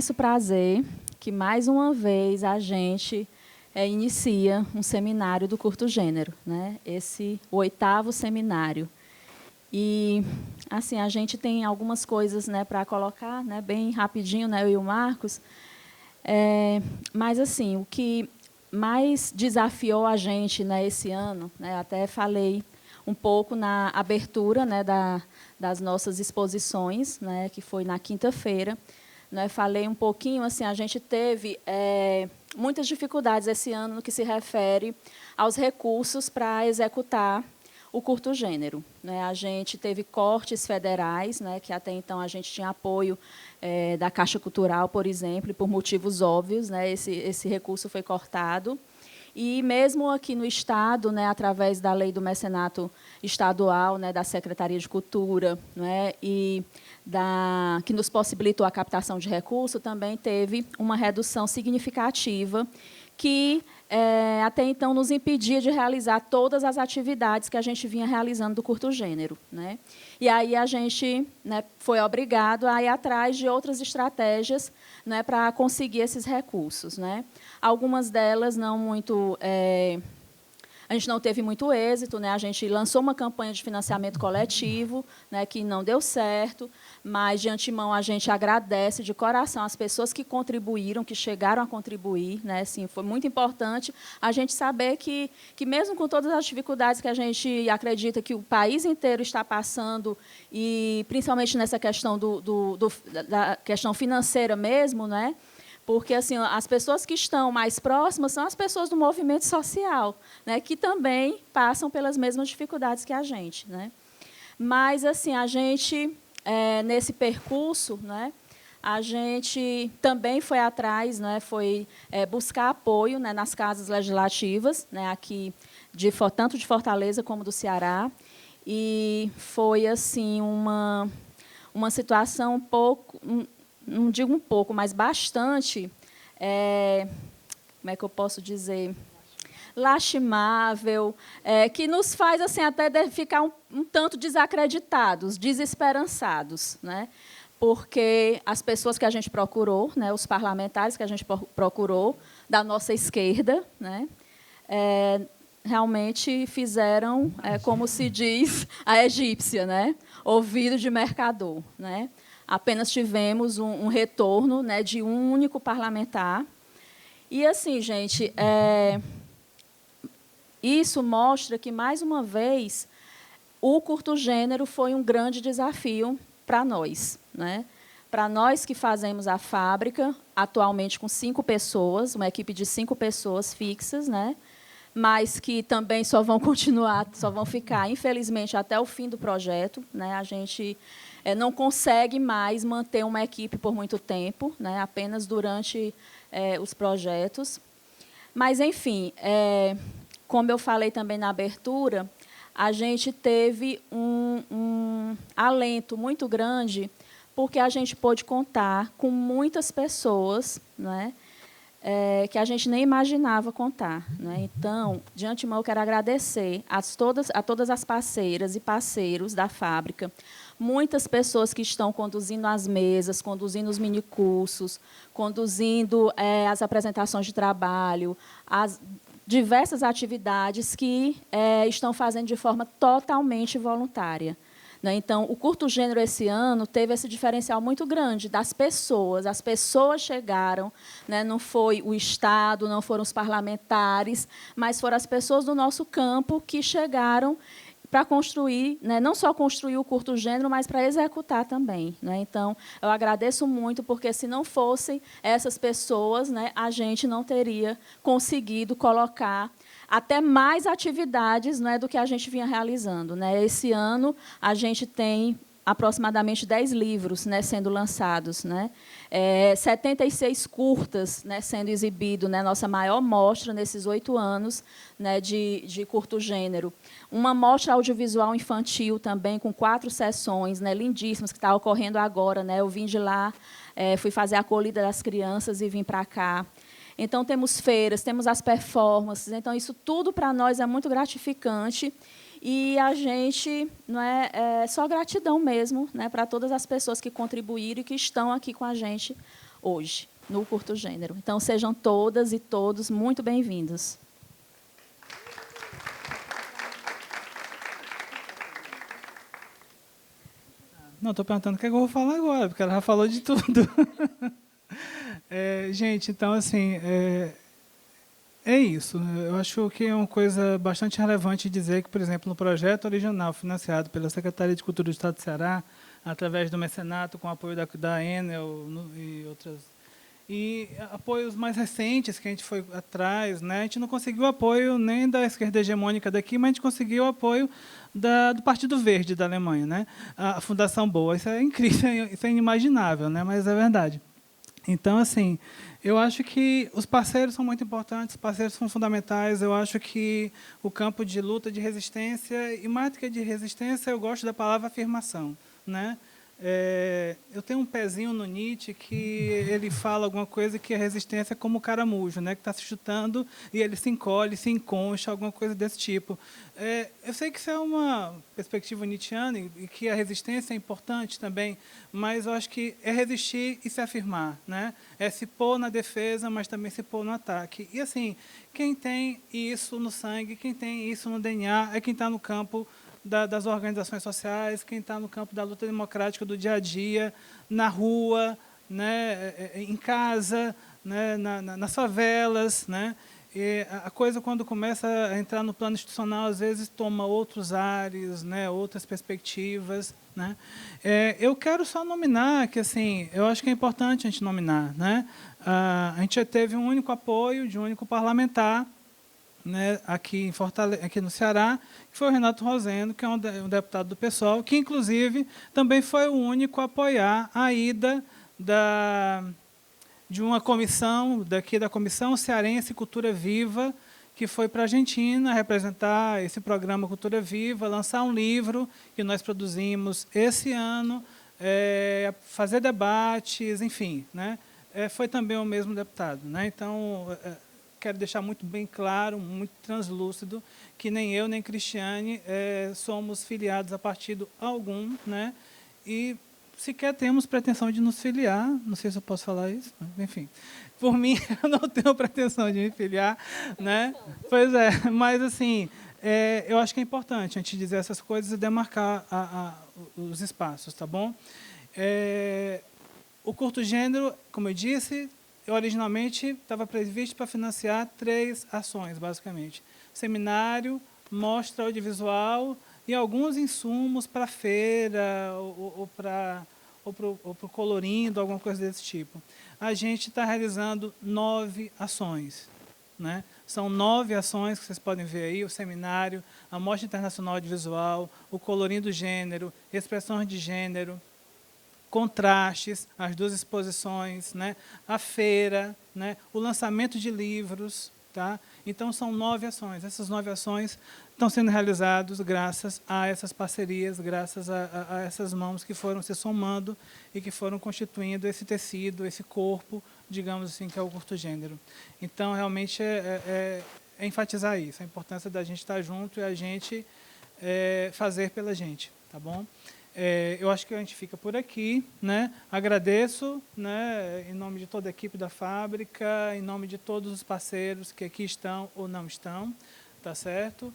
imenso prazer que, mais uma vez, a gente inicia um seminário do curto gênero, né? O 8º seminário. E, assim, a gente tem algumas coisas, né, para colocar, né, bem rapidinho, né, eu e o Marcos. Mas, assim, o que mais desafiou a gente, né, esse ano, né, até falei um pouco na abertura, né, das nossas exposições, né, que foi na quinta-feira. Né, falei um pouquinho, assim, a gente teve muitas dificuldades esse ano no que se refere aos recursos para executar o curto gênero. Né, a gente teve cortes federais, né, que até então a gente tinha apoio da Caixa Cultural, por exemplo, e por motivos óbvios, né, esse recurso foi cortado. E mesmo aqui no Estado, né, através da lei do mecenato estadual, né, da Secretaria de Cultura, né, e que nos possibilitou a captação de recursos, também teve uma redução significativa que até então nos impedia de realizar todas as atividades que a gente vinha realizando do curto gênero. Né? E aí a gente, né, foi obrigado a ir atrás de outras estratégias, né, para conseguir esses recursos. Né? Algumas delas não muito... a gente não teve muito êxito, né? A gente lançou uma campanha de financiamento coletivo, né, que não deu certo, mas, de antemão, a gente agradece de coração as pessoas que contribuíram, que chegaram a contribuir. Né? Assim, foi muito importante a gente saber que, mesmo com todas as dificuldades que a gente acredita que o país inteiro está passando, e principalmente nessa questão da questão financeira mesmo, né? Porque, assim, as pessoas que estão mais próximas são as pessoas do movimento social, né, que também passam pelas mesmas dificuldades que a gente. Né? Mas, assim, a gente, nesse percurso, né, a gente também foi atrás, né, foi buscar apoio, né, nas casas legislativas, né, aqui, tanto de Fortaleza como do Ceará, e foi, assim, uma situação um pouco... não digo um pouco, mas bastante, como é que eu posso dizer, lastimável, que nos faz assim, até ficar um tanto desacreditados, desesperançados. Né? Porque as pessoas que a gente procurou, né, os parlamentares que a gente procurou, da nossa esquerda, né, realmente fizeram, como se diz, a egípcia, né, ouvido de mercador. Né? Apenas tivemos um retorno, né, de um único parlamentar. E, assim, gente, isso mostra que, mais uma vez, o curto gênero foi um grande desafio para nós. Né? Para nós que fazemos a fábrica, atualmente com 5 pessoas, uma equipe de 5 pessoas fixas, né? Mas que também só vão ficar, infelizmente, até o fim do projeto. Né? A gente não consegue mais manter uma equipe por muito tempo, né? Apenas durante os projetos. Mas, enfim, como eu falei também na abertura, a gente teve um alento muito grande, porque a gente pôde contar com muitas pessoas, né, que a gente nem imaginava contar. Né? Então, de antemão, eu quero agradecer a todas as parceiras e parceiros da fábrica, muitas pessoas que estão conduzindo as mesas, conduzindo os minicursos, conduzindo as apresentações de trabalho, as diversas atividades que estão fazendo de forma totalmente voluntária. Né? Então, o curto gênero, esse ano, teve esse diferencial muito grande das pessoas. As pessoas chegaram, né? Não foi o Estado, não foram os parlamentares, mas foram as pessoas do nosso campo que chegaram para construir, né, não só construir o curto gênero, mas para executar também. Né? Então, eu agradeço muito, porque, se não fossem essas pessoas, né, a gente não teria conseguido colocar até mais atividades, né, do que a gente vinha realizando. Né? Esse ano, a gente tem aproximadamente 10 livros, né, sendo lançados, né? 76 curtas, né, sendo exibido, né, nossa maior mostra nesses 8 anos, né, de curto gênero. Uma mostra audiovisual infantil também, com 4 sessões, né, lindíssimas, que está ocorrendo agora. Né? Eu vim de lá, fui fazer a acolhida das crianças e vim para cá. Então, temos feiras, temos as performances. Então, isso tudo para nós é muito gratificante. E a gente, não só gratidão mesmo, né, para todas as pessoas que contribuíram e que estão aqui com a gente hoje, no curto gênero. Então, sejam todas e todos muito bem-vindos. Não, estou perguntando o que eu vou falar agora, porque ela já falou de tudo. Gente, então, assim, é isso. Eu acho que é uma coisa bastante relevante dizer que, por exemplo, no projeto original financiado pela Secretaria de Cultura do Estado do Ceará, através do mecenato, com apoio da Enel e outras... E apoios mais recentes que a gente foi atrás, né? A gente não conseguiu apoio nem da esquerda hegemônica daqui, mas a gente conseguiu apoio do Partido Verde da Alemanha, né? A Fundação Boa. Isso é incrível, isso é inimaginável, né? Mas é verdade. Então, assim, eu acho que os parceiros são muito importantes, os parceiros são fundamentais. Eu acho que o campo de luta, de resistência, e mais do que de resistência, eu gosto da palavra afirmação, né? Eu tenho um pezinho no Nietzsche que ele fala alguma coisa que a resistência é como o caramujo, né, que está se chutando e ele se encolhe, se enconcha, alguma coisa desse tipo. Eu sei que isso é uma perspectiva nietzschiana e que a resistência é importante também, mas eu acho que é resistir e se afirmar, né? É se pôr na defesa, mas também se pôr no ataque. E, assim, quem tem isso no sangue, quem tem isso no DNA, é quem está no campo das organizações sociais, quem está no campo da luta democrática do dia a dia, na rua, né, em casa, né, nas favelas, né? E a coisa, quando começa a entrar no plano institucional, às vezes toma outros ares, né, outras perspectivas, né? Eu quero só nominar que, assim, eu acho que é importante a gente nominar, né? A gente já teve um único apoio de um único parlamentar, né, aqui no Ceará, que foi o Renato Rosendo, que é um deputado do PSOL, que, inclusive, também foi o único a apoiar a ida de uma comissão, da Comissão Cearense Cultura Viva, que foi para a Argentina representar esse programa Cultura Viva, lançar um livro que nós produzimos esse ano, fazer debates, enfim, né? Foi também o mesmo deputado, né? Então, quero deixar muito bem claro, muito translúcido, que nem eu, nem Cristiane somos filiados a partido algum, né? E sequer temos pretensão de nos filiar, não sei se eu posso falar isso, enfim. Por mim, eu não tenho pretensão de me filiar, né? Pois é, mas, assim, eu acho que é importante a gente dizer essas coisas e demarcar os espaços, tá bom? O curto gênero, como eu disse, originalmente estava previsto para financiar 3 ações, basicamente. Seminário, mostra audiovisual e alguns insumos para feira ou para o colorindo, alguma coisa desse tipo. A gente está realizando 9 ações, né? São 9 ações que vocês podem ver aí: o seminário, a Mostra Internacional Audiovisual, o colorindo gênero, expressões de gênero, contrastes, as 2 exposições, né? A feira, né? O lançamento de livros. Tá? Então, são 9 ações. Essas 9 ações estão sendo realizadas graças a essas parcerias, graças a essas mãos que foram se somando e que foram constituindo esse tecido, esse corpo, digamos assim, que é o curto gênero. Então, realmente, é enfatizar isso, a importância da gente estar junto e a gente fazer pela gente. Tá bom? Eu acho que a gente fica por aqui, né? Agradeço, né, em nome de toda a equipe da fábrica, em nome de todos os parceiros que aqui estão ou não estão, tá certo?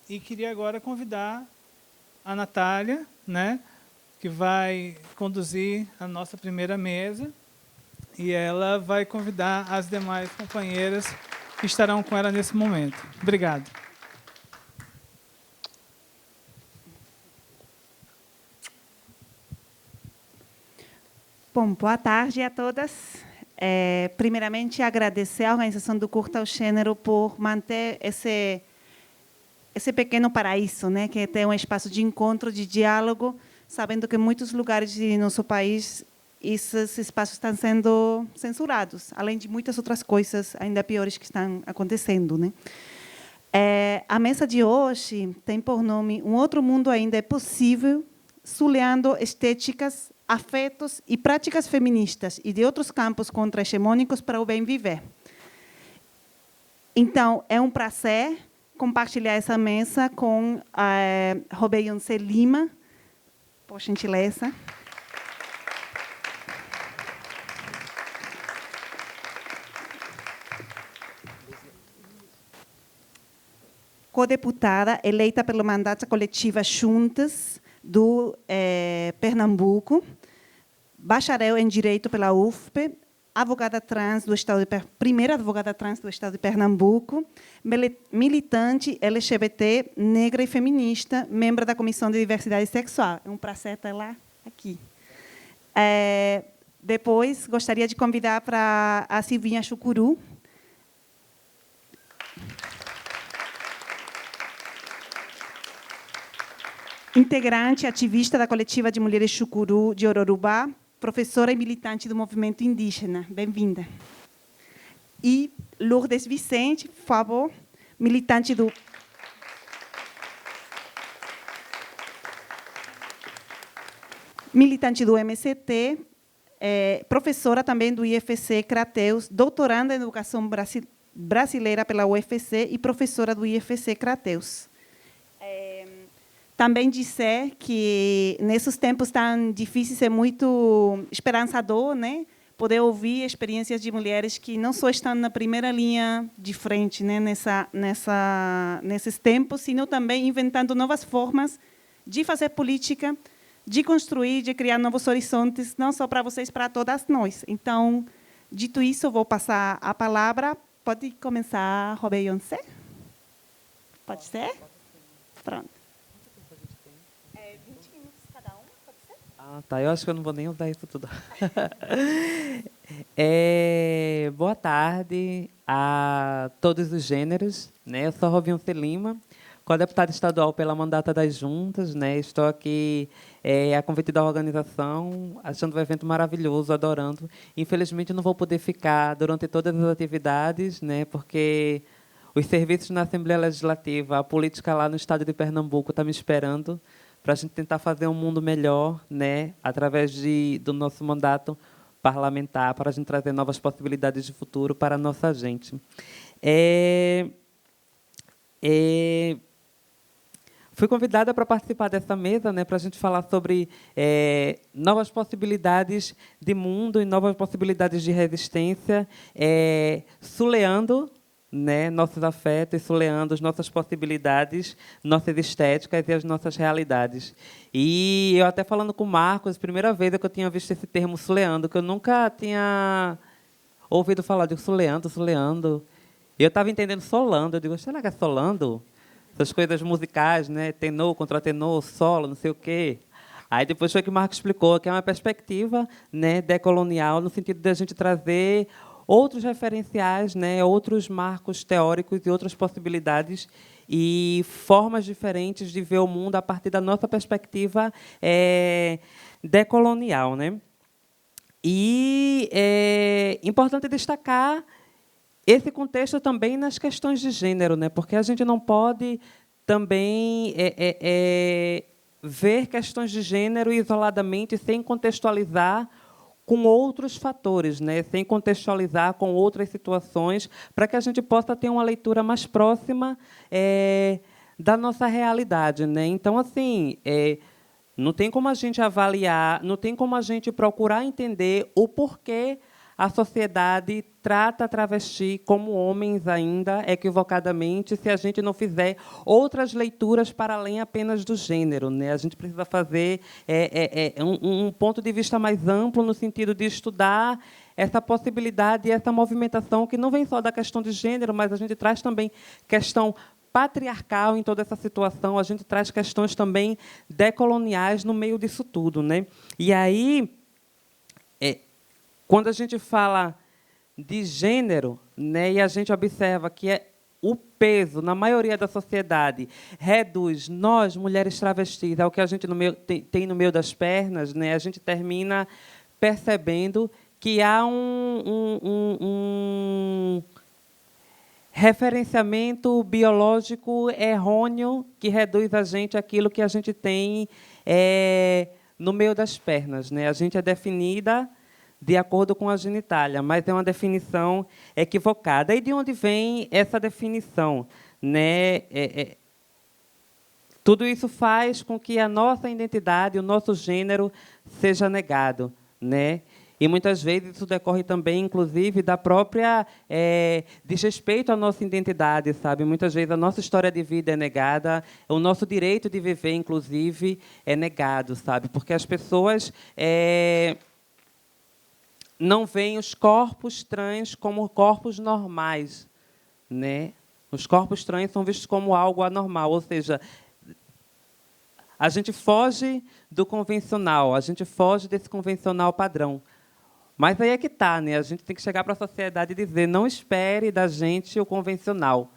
E queria agora convidar a Natália, né, que vai conduzir a nossa primeira mesa, e ela vai convidar as demais companheiras que estarão com ela nesse momento. Obrigado. Bom, boa tarde a todas. Primeiramente, agradecer à Organização do Curto ao Gênero por manter esse pequeno paraíso, né, que é um espaço de encontro, de diálogo, sabendo que em muitos lugares do nosso país esses espaços estão sendo censurados, além de muitas outras coisas ainda piores que estão acontecendo, né? A mesa de hoje tem por nome Um Outro Mundo Ainda é Possível, sulhando estéticas, afetos e práticas feministas e de outros campos contra-hegemônicos para o bem viver. Então, é um prazer compartilhar essa mesa com Robeyonce Lima, por gentileza. codeputada eleita pelo mandato coletiva Juntas do Pernambuco, bacharel em Direito pela UFPE, advogada trans do estado primeira advogada trans do estado de Pernambuco, militante LGBT, negra e feminista, membro da Comissão de Diversidade Sexual. É um prazer ter ela aqui. Depois, gostaria de convidar para a Silvinha Chucuru. Integrante, ativista da coletiva de mulheres Chucuru de Ororubá, professora e militante do movimento indígena. Bem-vinda. E Lourdes Vicente, por favor, militante do... Militante do MCT, professora também do IFC Crateus, doutoranda em Educação Brasileira pela UFC e professora do IFC Crateus. Também dizer que, nesses tempos tão difíceis, é muito esperançador, né, poder ouvir experiências de mulheres que não só estão na primeira linha de frente, né, nesses tempos, sino também inventando novas formas de fazer política, de construir, de criar novos horizontes, não só para vocês, para todas nós. Então, dito isso, eu vou passar a palavra. Pode começar, Robeyonce? Pode ser? Pronto. 20 minutos cada um, pode ser? Ah, tá. Eu acho que eu não vou nem usar isso tudo. Boa tarde a todos os gêneros, né? Eu sou Robeyonce Lima, co-deputada estadual pela mandata das juntas, né? Estou aqui a convite da organização, achando o evento maravilhoso, adorando. Infelizmente, não vou poder ficar durante todas as atividades, né? Porque os serviços na Assembleia Legislativa, a política lá no estado de Pernambuco está me esperando para a gente tentar fazer um mundo melhor, né? Através do nosso mandato parlamentar, para a gente trazer novas possibilidades de futuro para a nossa gente. Fui convidada para participar dessa mesa, né, para a gente falar sobre novas possibilidades de mundo e novas possibilidades de resistência, suleando, né, nossos afetos, suleando as nossas possibilidades, nossas estéticas e as nossas realidades. E eu até falando com o Marcos, primeira vez que eu tinha visto esse termo suleando, que eu nunca tinha ouvido falar de suleando, suleando. E eu estava entendendo solando, eu digo, será que é solando? Essas coisas musicais, né, tenor, contratenor, solo, não sei o quê. Aí depois foi que o Marcos explicou que é uma perspectiva, né, decolonial, no sentido de a gente trazer outros referenciais, né, outros marcos teóricos e outras possibilidades e formas diferentes de ver o mundo a partir da nossa perspectiva decolonial, né? E é importante destacar esse contexto também nas questões de gênero, né? Porque a gente não pode também ver questões de gênero isoladamente sem contextualizar com outros fatores, né? Sem contextualizar com outras situações, para que a gente possa ter uma leitura mais próxima da nossa realidade, né? Então, assim, não tem como a gente avaliar, não tem como a gente procurar entender o porquê a sociedade trata a travesti como homens ainda, equivocadamente, se a gente não fizer outras leituras para além apenas do gênero, né? A gente precisa fazer um ponto de vista mais amplo no sentido de estudar essa possibilidade e essa movimentação que não vem só da questão de gênero, mas a gente traz também questão patriarcal em toda essa situação, a gente traz questões também decoloniais no meio disso tudo, né? E aí, quando a gente fala de gênero, né, e a gente observa que o peso, na maioria da sociedade, reduz nós, mulheres travestis, ao que a gente tem no meio das pernas, né, a gente termina percebendo que há um referenciamento biológico errôneo que reduz a gente àquilo que a gente tem no meio das pernas, né? A gente é definida de acordo com a genitália, mas é uma definição equivocada. E de onde vem essa definição, né? Tudo isso faz com que a nossa identidade, o nosso gênero, seja negado, né? E, muitas vezes, isso decorre também, inclusive, da própria desrespeito à nossa identidade, sabe? Muitas vezes, a nossa história de vida é negada, o nosso direito de viver, inclusive, é negado, sabe? Porque as pessoas não veem os corpos trans como corpos normais, né? Os corpos trans são vistos como algo anormal, ou seja, a gente foge do convencional, a gente foge desse convencional padrão. Mas aí é que está, né? A gente tem que chegar para a sociedade e dizer: não espere da gente o convencional.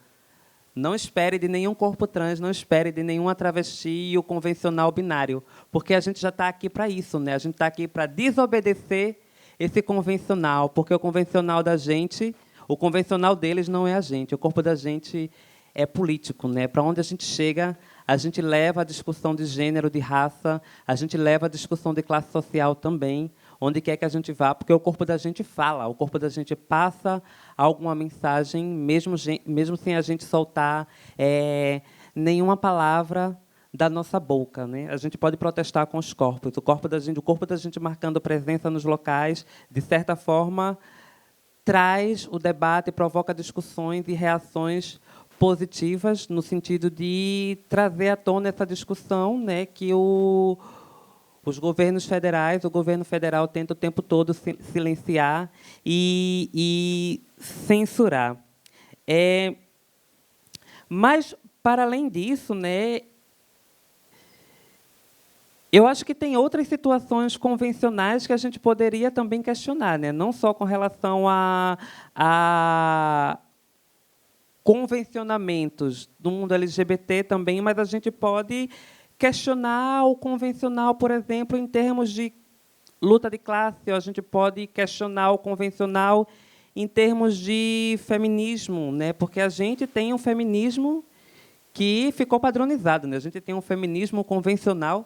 Não espere de nenhum corpo trans, não espere de nenhuma travesti e o convencional binário, porque a gente já está aqui para isso, né? A gente está aqui para desobedecer esse convencional, porque o convencional da gente, o convencional deles não é a gente, o corpo da gente é político, né? Para onde a gente chega, a gente leva a discussão de gênero, de raça, a gente leva a discussão de classe social também, onde quer que a gente vá, porque o corpo da gente fala, o corpo da gente passa alguma mensagem, mesmo sem a gente soltar nenhuma palavra da nossa boca, né? A gente pode protestar com os corpos. O corpo da gente marcando presença nos locais, de certa forma, traz o debate, provoca discussões e reações positivas, no sentido de trazer à tona essa discussão, né, que os governos federais, o governo federal tenta o tempo todo silenciar e censurar. Mas, para além disso, né, eu acho que tem outras situações convencionais que a gente poderia também questionar, né? Não só com relação a convencionamentos do mundo LGBT também, mas a gente pode questionar o convencional, por exemplo, em termos de luta de classe, ou a gente pode questionar o convencional em termos de feminismo, né? Porque a gente tem um feminismo que ficou padronizado, né? A gente tem um feminismo convencional,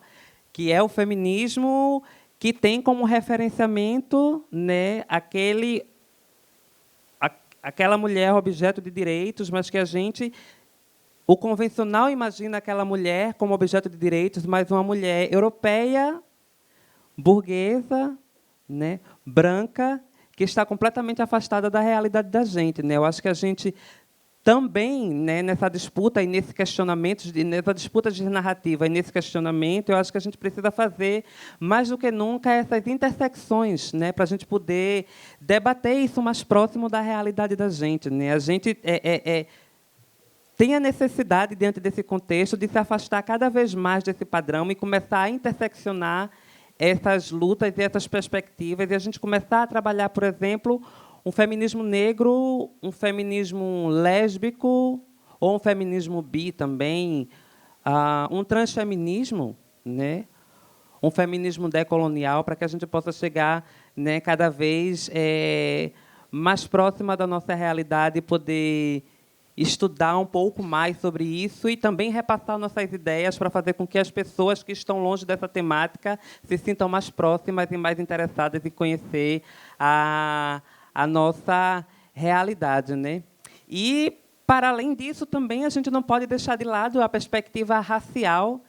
que é o feminismo que tem como referenciamento, né, aquela mulher objeto de direitos, mas que o convencional imagina aquela mulher como objeto de direitos, mas uma mulher europeia, burguesa, né, branca, que está completamente afastada da realidade da gente, né? Eu acho que a gente também, né, nessa disputa e nesse questionamento, nessa disputa de narrativa e nesse questionamento, eu acho que a gente precisa fazer, mais do que nunca, essas intersecções, né, para a gente poder debater isso mais próximo da realidade da gente, né? A gente tem a necessidade, diante desse contexto, de se afastar cada vez mais desse padrão e começar a interseccionar essas lutas e essas perspectivas, e a gente começar a trabalhar, por exemplo, um feminismo negro, um feminismo lésbico, ou um feminismo bi também, um transfeminismo, né? Um feminismo decolonial, para que a gente possa chegar, né, cada vez mais próxima da nossa realidade e poder estudar um pouco mais sobre isso e também repassar nossas ideias para fazer com que as pessoas que estão longe dessa temática se sintam mais próximas e mais interessadas em conhecer a nossa realidade, né? E, para além disso, também a gente não pode deixar de lado a perspectiva racial,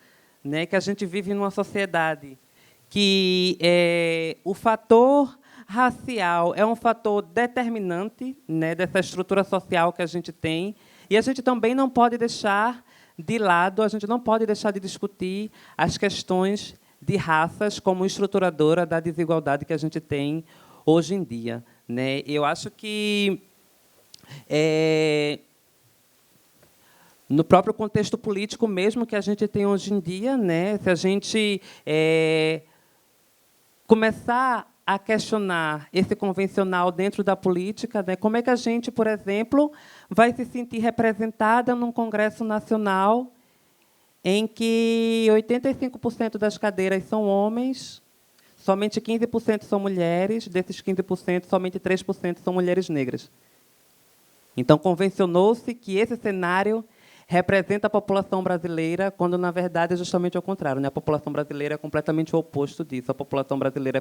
né, que a gente vive numa sociedade que o fator racial é um fator determinante, né, dessa estrutura social que a gente tem, e a gente também não pode deixar de lado, a gente não pode deixar de discutir as questões de raças como estruturadora da desigualdade que a gente tem hoje em dia, né? Eu acho que no próprio contexto político mesmo que a gente tem hoje em dia, né, se a gente começar a questionar esse convencional dentro da política, né, como é que a gente, por exemplo, vai se sentir representada num Congresso Nacional em que 85% das cadeiras são homens, somente 15% são mulheres, desses 15%, somente 3% são mulheres negras. Então, convencionou-se que esse cenário representa a população brasileira, quando, na verdade, é justamente o contrário, né? A população brasileira é completamente o oposto disso. A população brasileira é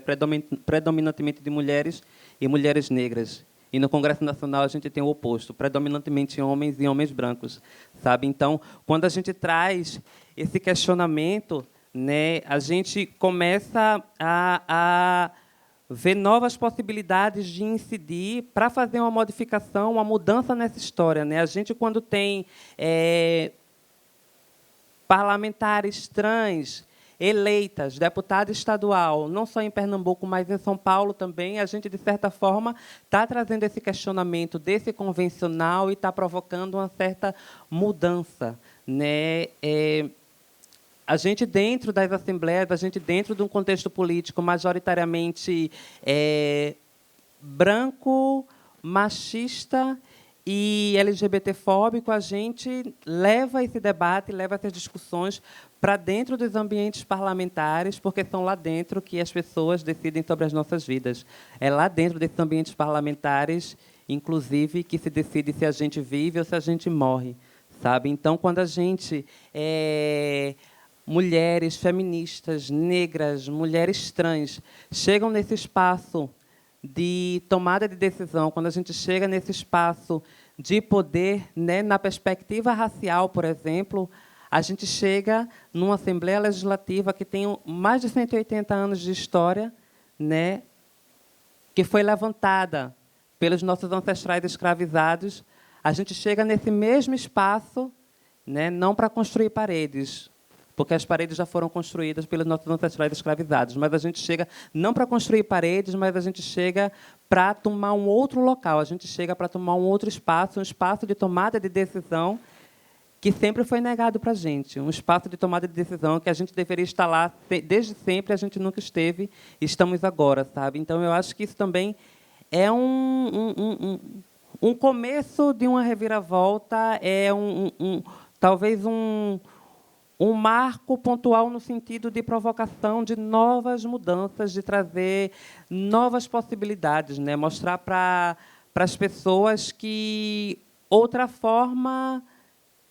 predominantemente de mulheres e mulheres negras. E no Congresso Nacional a gente tem o oposto, predominantemente homens e homens brancos, sabe? Então, quando a gente traz esse questionamento, né, a gente começa a ver novas possibilidades de incidir para fazer uma modificação, uma mudança nessa história, né? A gente, quando tem parlamentares trans eleitas, deputada estadual, não só em Pernambuco, mas em São Paulo também, a gente, de certa forma, está trazendo esse questionamento desse convencional e está provocando uma certa mudança, né? A gente, dentro das assembleias, a gente, dentro de um contexto político majoritariamente branco, machista e LGBTfóbico, a gente leva esse debate, leva essas discussões para dentro dos ambientes parlamentares, porque são lá dentro que as pessoas decidem sobre as nossas vidas. É lá dentro desses ambientes parlamentares, inclusive, que se decide se a gente vive ou se a gente morre, sabe? Então, quando a gente mulheres feministas, negras, mulheres trans, chegam nesse espaço de tomada de decisão, quando a gente chega nesse espaço de poder, né, na perspectiva racial, por exemplo, a gente chega numa Assembleia Legislativa que tem mais de 180 anos de história, né, que foi levantada pelos nossos ancestrais escravizados. A gente chega nesse mesmo espaço, né, não para construir paredes, porque as paredes já foram construídas pelos nossos ancestrais escravizados. Mas a gente chega não para construir paredes, mas a gente chega para tomar um outro local, a gente chega para tomar um outro espaço, um espaço de tomada de decisão que sempre foi negado para a gente, um espaço de tomada de decisão que a gente deveria estar lá desde sempre, a gente nunca esteve, e estamos agora, sabe? Então, eu acho que isso também é um começo de uma reviravolta, talvez um marco pontual no sentido de provocação de novas mudanças, de trazer novas possibilidades, né? Mostrar para as pessoas que outra forma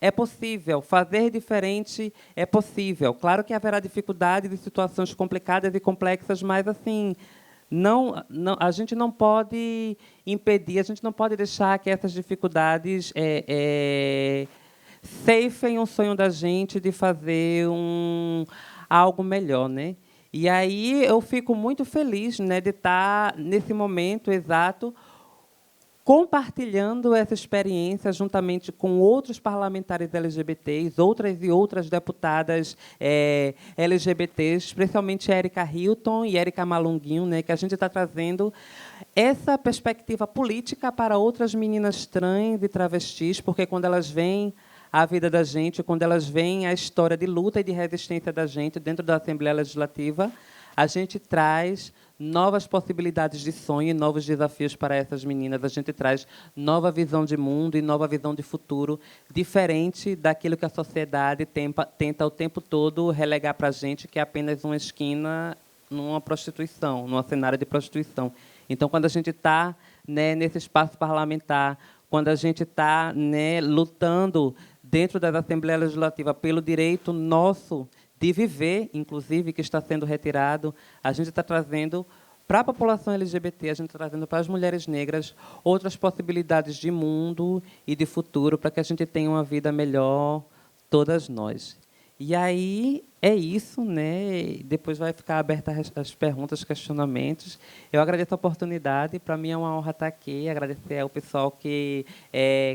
é possível, fazer diferente é possível. Claro que haverá dificuldades e situações complicadas e complexas, mas assim, a gente não pode impedir, a gente não pode deixar que essas dificuldades ceifem um sonho da gente de fazer algo melhor, né? E aí eu fico muito feliz, né, de estar nesse momento exato compartilhando essa experiência juntamente com outros parlamentares LGBTs, outras deputadas LGBTs, especialmente Érica Hilton e Érica Malunguinho, né, que a gente está trazendo essa perspectiva política para outras meninas trans e travestis, porque quando elas veem a vida da gente, quando elas veem a história de luta e de resistência da gente dentro da Assembleia Legislativa, a gente traz novas possibilidades de sonho e novos desafios para essas meninas. A gente traz nova visão de mundo e nova visão de futuro, diferente daquilo que a sociedade tenta o tempo todo relegar para a gente, que é apenas uma esquina numa prostituição, num cenário de prostituição. Então, quando a gente está, né, nesse espaço parlamentar, quando a gente está, né, lutando dentro da Assembleia Legislativa pelo direito nosso de viver, inclusive, que está sendo retirado, a gente está trazendo para a população LGBT, a gente está trazendo para as mulheres negras outras possibilidades de mundo e de futuro para que a gente tenha uma vida melhor, todas nós. E aí é isso, né? Depois vai ficar aberta as perguntas, questionamentos. Eu agradeço a oportunidade, para mim é uma honra estar aqui, agradecer ao pessoal que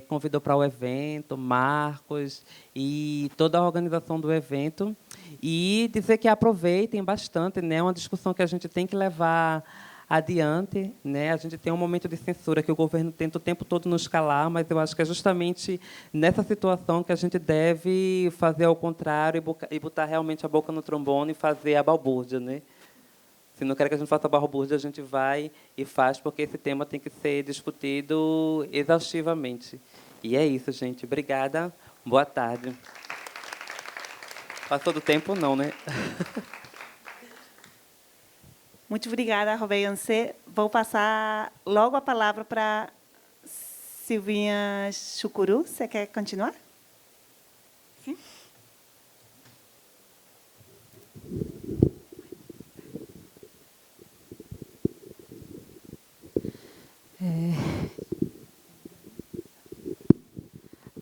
convidou para o evento, Marcos e toda a organização do evento. E dizer que aproveitem bastante, né? É uma discussão que a gente tem que levar adiante, né? A gente tem um momento de censura que o governo tenta o tempo todo nos calar, mas eu acho que é justamente nessa situação que a gente deve fazer ao contrário e botar realmente a boca no trombone e fazer a balbúrdia, né? Se não quer que a gente faça a balbúrdia, a gente vai e faz, porque esse tema tem que ser discutido exaustivamente. E é isso, gente. Obrigada. Boa tarde. Passou do tempo, não, né? Muito obrigada, Robeyancé. Vou passar logo a palavra para Silvinha Chucuru. Você quer continuar? Sim.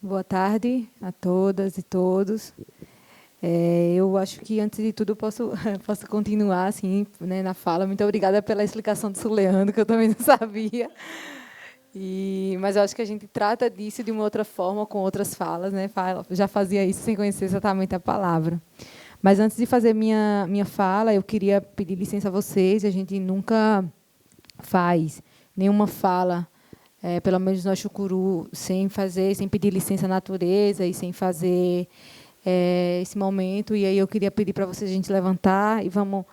Boa tarde a todas e todos. Eu acho que, antes de tudo, eu posso continuar assim, né, na fala. Muito obrigada pela explicação do Suleandro, que eu também não sabia. Mas eu acho que a gente trata disso de uma outra forma, com outras falas, né? Já fazia isso sem conhecer exatamente a palavra. Mas, antes de fazer minha fala, eu queria pedir licença a vocês. A gente nunca faz nenhuma fala, pelo menos no Xucuru, sem pedir licença à natureza e sem fazer esse momento. E aí eu queria pedir para vocês a gente levantar e vamos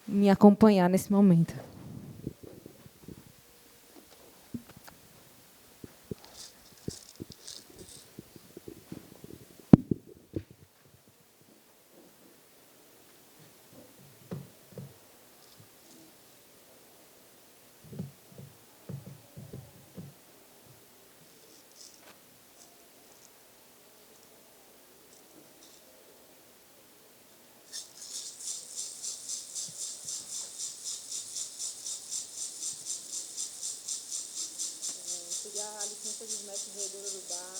me acompanhar nesse momento. Pedir a licença dos mestres reis do Urubá,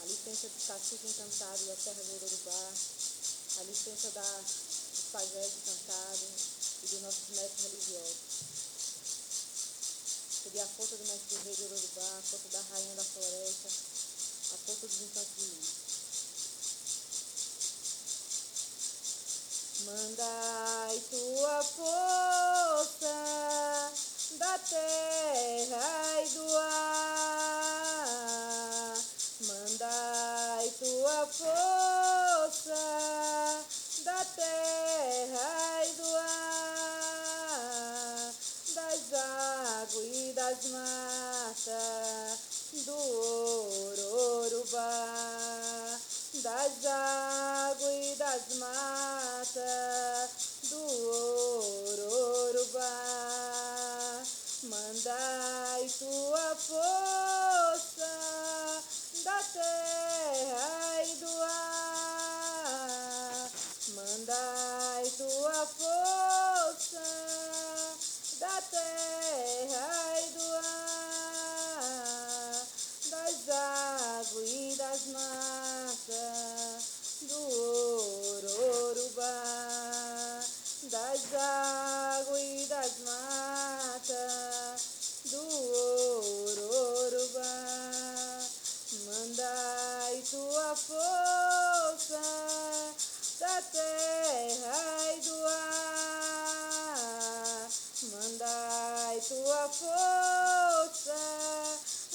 a licença do cacique encantado da terra do Urubá, a licença dos pajés encantados e dos nossos mestres religiosos. Pedir a força do mestre rei do Urubá, a força da rainha da floresta, a força dos instantes de luz. Mandai tua força da terra e do ar, mandai tua força da terra e do ar, das águas e das matas do Urubá, das águas e das matas do Urubá. Mandai tua força da terra e do ar, mandai tua força da terra e do ar, das águas e das matas do Urubá, das águas e das matas do Urubá. Mandai tua força da terra e do ar, mandai tua força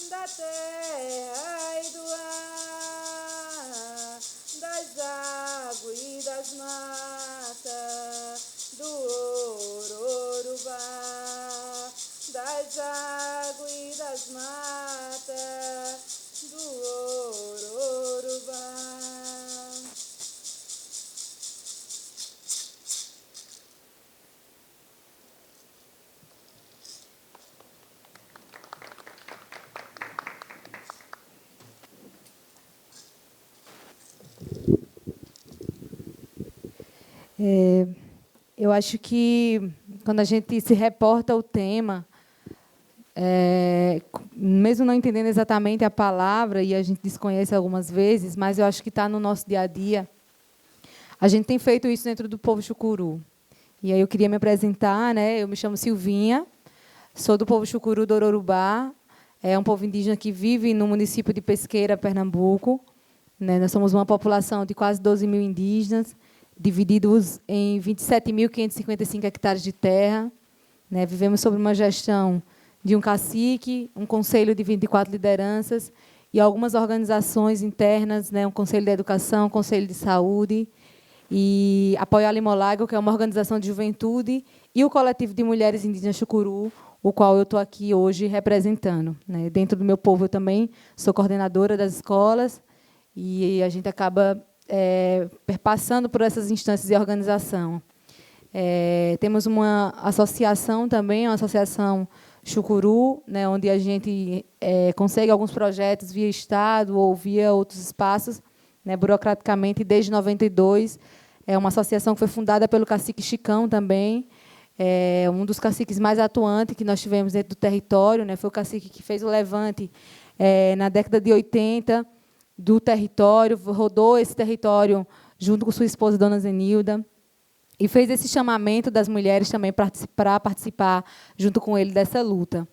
da terra e do ar, das águas e das matas do Urubá, das águas e das matas do Urubá. Eu acho que, quando a gente se reporta ao tema, mesmo não entendendo exatamente a palavra, e a gente desconhece algumas vezes, mas eu acho que está no nosso dia a dia, a gente tem feito isso dentro do povo Xucuru. E aí eu queria me apresentar, né? Eu me chamo Silvinha, sou do povo Xucuru do Ororubá, é um povo indígena que vive no município de Pesqueira, Pernambuco. Né? Nós somos uma população de quase 12 mil indígenas, divididos em 27.555 hectares de terra. Né? Vivemos sob uma gestão de um cacique, um conselho de 24 lideranças e algumas organizações internas, né? Um conselho de educação, um conselho de saúde, e Apoio Alimolago, que é uma organização de juventude, e o coletivo de mulheres indígenas Xucuru, o qual eu estou aqui hoje representando. Né? Dentro do meu povo, eu também sou coordenadora das escolas, e a gente acaba perpassando por essas instâncias de organização. Temos uma associação também, uma associação Xucuru, né, onde a gente consegue alguns projetos via Estado ou via outros espaços, né, burocraticamente, desde 92. É uma associação que foi fundada pelo cacique Chicão também, um dos caciques mais atuantes que nós tivemos dentro do território. Né, foi o cacique que fez o levante na década de 80 do território, rodou esse território junto com sua esposa, Dona Zenilda, e fez esse chamamento das mulheres também para participar junto com ele dessa luta.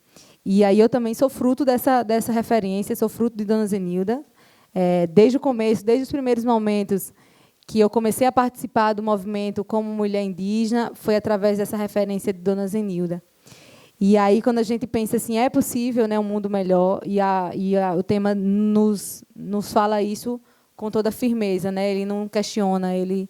E aí eu também sou fruto dessa referência, sou fruto de Dona Zenilda. Desde o começo, desde os primeiros momentos que eu comecei a participar do movimento como mulher indígena, foi através dessa referência de Dona Zenilda. E aí, quando a gente pensa assim, é possível, né, um mundo melhor, o tema nos fala isso com toda firmeza, né? Ele não questiona, ele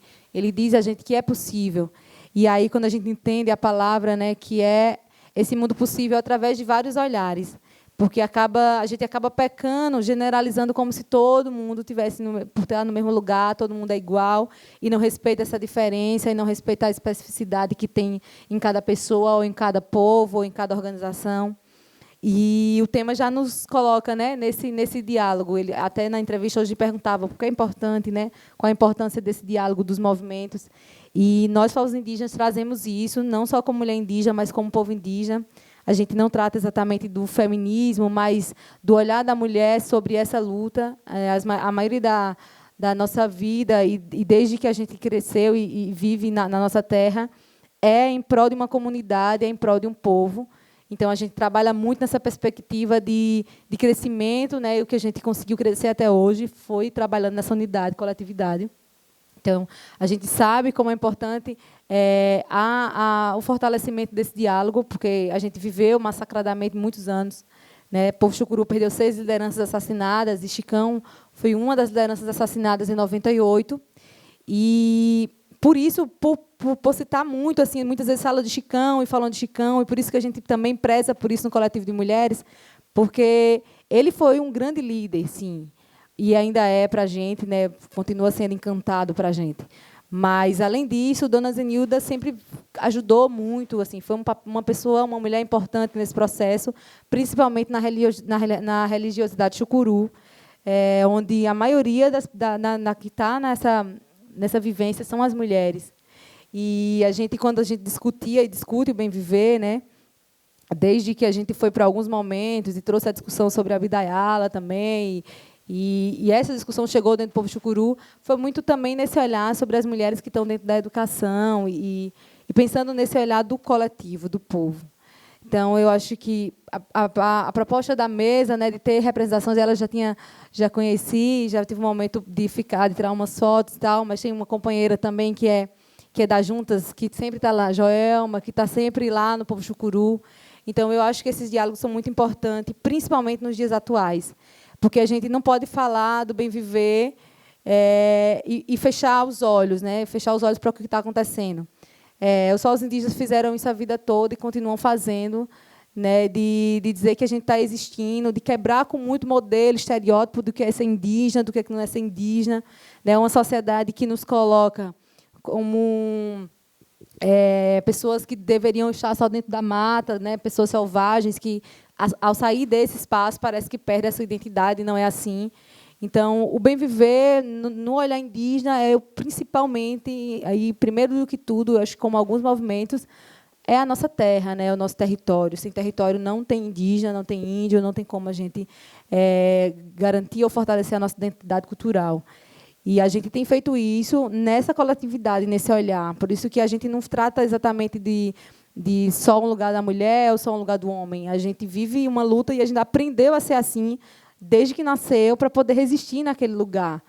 diz a gente que é possível. E aí, quando a gente entende a palavra, né, que é esse mundo possível através de vários olhares, porque a gente acaba pecando, generalizando como se todo mundo tivesse por estar no mesmo lugar, todo mundo é igual, e não respeita essa diferença, e não respeita a especificidade que tem em cada pessoa, ou em cada povo, ou em cada organização. E o tema já nos coloca, né, nesse diálogo. Ele, até na entrevista hoje, perguntava por que é importante, né, qual a importância desse diálogo dos movimentos. E nós, povos indígenas, trazemos isso, não só como mulher indígena, mas como povo indígena. A gente não trata exatamente do feminismo, mas do olhar da mulher sobre essa luta. A maioria da nossa vida, e desde que a gente cresceu e vive na nossa terra, é em prol de uma comunidade, é em prol de um povo. Então, a gente trabalha muito nessa perspectiva de crescimento, né? E o que a gente conseguiu crescer até hoje foi trabalhando nessa unidade, coletividade. Então, a gente sabe como é importante o fortalecimento desse diálogo, porque a gente viveu massacradamente muitos anos. Né? O povo chucuru perdeu 6 lideranças assassinadas, e Chicão foi uma das lideranças assassinadas em 98. E, por isso, por citar muito, assim, muitas vezes fala de Chicão e falando de Chicão, e por isso que a gente também preza por isso no Coletivo de Mulheres, porque ele foi um grande líder, sim, e ainda é para a gente, né, continua sendo encantado para a gente. Mas, além disso, Dona Zenilda sempre ajudou muito, assim, foi uma pessoa, uma mulher importante nesse processo, principalmente na religiosidade chucuru, onde a maioria que está nessa vivência são as mulheres. E quando a gente discutia e discute o bem viver, né, desde que a gente foi para alguns momentos e trouxe a discussão sobre a Bidayala também, e essa discussão chegou dentro do povo chucuru, foi muito também nesse olhar sobre as mulheres que estão dentro da educação e pensando nesse olhar do coletivo, do povo. Então, eu acho que a proposta da mesa, né, de ter representações, ela já conheci, já tive um momento de tirar umas fotos e tal, mas tem uma companheira também que é das juntas, que sempre está lá, Joelma, que está sempre lá no povo chucuru. Então, eu acho que esses diálogos são muito importantes, principalmente nos dias atuais, porque a gente não pode falar do bem viver e fechar os olhos, né? Fechar os olhos para o que está acontecendo. Os povos indígenas fizeram isso a vida toda e continuam fazendo, né? De dizer que a gente está existindo, de quebrar com muito modelo, estereótipo do que é ser indígena, do que não é ser indígena. É uma sociedade que nos coloca como pessoas que deveriam estar só dentro da mata, né? Pessoas selvagens que, ao sair desse espaço, parece que perde essa identidade, e não é assim. Então, o bem viver no olhar indígena principalmente, aí, primeiro do que tudo, acho que como alguns movimentos, é a nossa terra, né? O nosso território. Sem território não tem indígena, não tem índio, não tem como a gente garantir ou fortalecer a nossa identidade cultural. E a gente tem feito isso nessa coletividade, nesse olhar. Por isso que a gente não trata exatamente de só um lugar da mulher ou só um lugar do homem. A gente vive uma luta e a gente aprendeu a ser assim desde que nasceu para poder resistir naquele lugar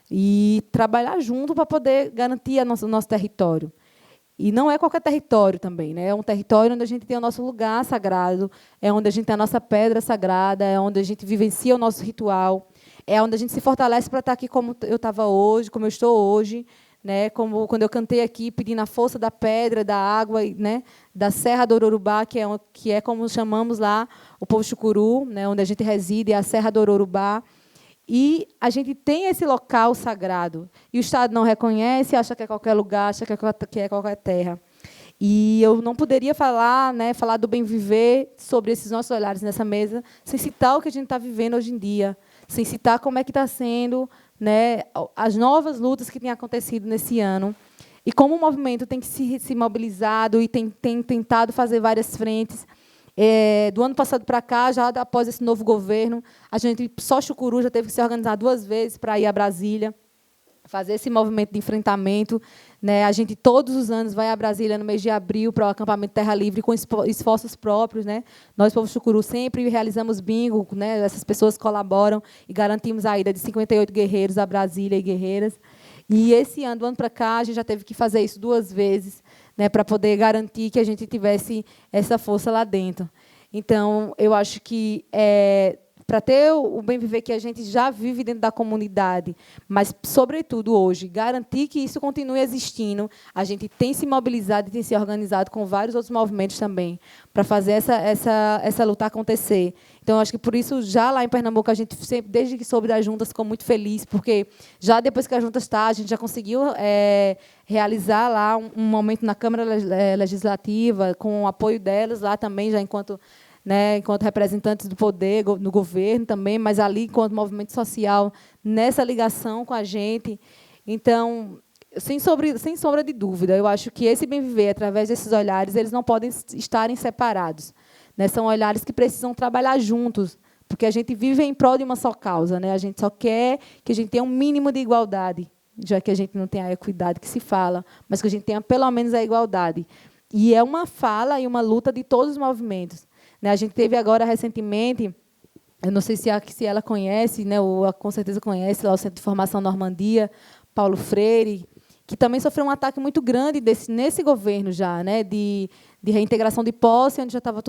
e trabalhar junto para poder garantir o nosso território. E não é qualquer território também, né? É um território onde a gente tem o nosso lugar sagrado, é onde a gente tem a nossa pedra sagrada, é onde a gente vivencia o nosso ritual, é onde a gente se fortalece para estar aqui como eu estava hoje, como eu estou hoje, né? Como quando eu cantei aqui pedindo a força da pedra, da água, né? Da Serra do Ororubá, que é como chamamos lá o povo chucuru, né? Onde a gente reside, é a Serra do Ororubá. E a gente tem esse local sagrado. E o Estado não reconhece, acha que é qualquer lugar, acha que é qualquer terra. E eu não poderia falar do bem viver sobre esses nossos olhares nessa mesa, sem citar o que a gente está vivendo hoje em dia, sem citar como é que está sendo, né, as novas lutas que têm acontecido nesse ano. E como o movimento tem se mobilizado e tem tentado fazer várias frentes. Do ano passado para cá, já após esse novo governo, a gente, só Chucuru, já teve que se organizar 2 vezes para ir a Brasília, fazer esse movimento de enfrentamento, né? A gente todos os anos vai a Brasília no mês de abril para o acampamento Terra Livre com esforços próprios, né? Nós, Povo Chucuru, sempre realizamos bingo, né? Essas pessoas colaboram e garantimos a ida de 58 guerreiros a Brasília e guerreiras. E esse ano, do ano para cá, a gente já teve que fazer isso 2 vezes, né? Para poder garantir que a gente tivesse essa força lá dentro. Então, eu acho que para ter o bem viver que a gente já vive dentro da comunidade, mas, sobretudo, hoje, garantir que isso continue existindo, a gente tem se mobilizado e tem se organizado com vários outros movimentos também, para fazer essa luta acontecer. Então, acho que, por isso, já lá em Pernambuco, a gente sempre, desde que soube das juntas, ficou muito feliz, porque, já depois que a junta está, a gente já conseguiu realizar lá um momento na Câmara Legislativa, com o apoio delas, lá também, já enquanto representantes do poder, no governo também, mas ali, enquanto movimento social, nessa ligação com a gente. Então, sem sombra de dúvida, eu acho que esse bem viver, através desses olhares, eles não podem estarem separados, né? São olhares que precisam trabalhar juntos, porque a gente vive em prol de uma só causa, né? A gente só quer que a gente tenha um mínimo de igualdade, já que a gente não tem a equidade que se fala, mas que a gente tenha, pelo menos, a igualdade. E é uma fala e uma luta de todos os movimentos. A gente teve agora, recentemente, eu não sei se ela conhece, né, ou com certeza conhece, lá o Centro de Formação Normandia, Paulo Freire, que também sofreu um ataque muito grande nesse governo já, né, de reintegração de posse, onde já estava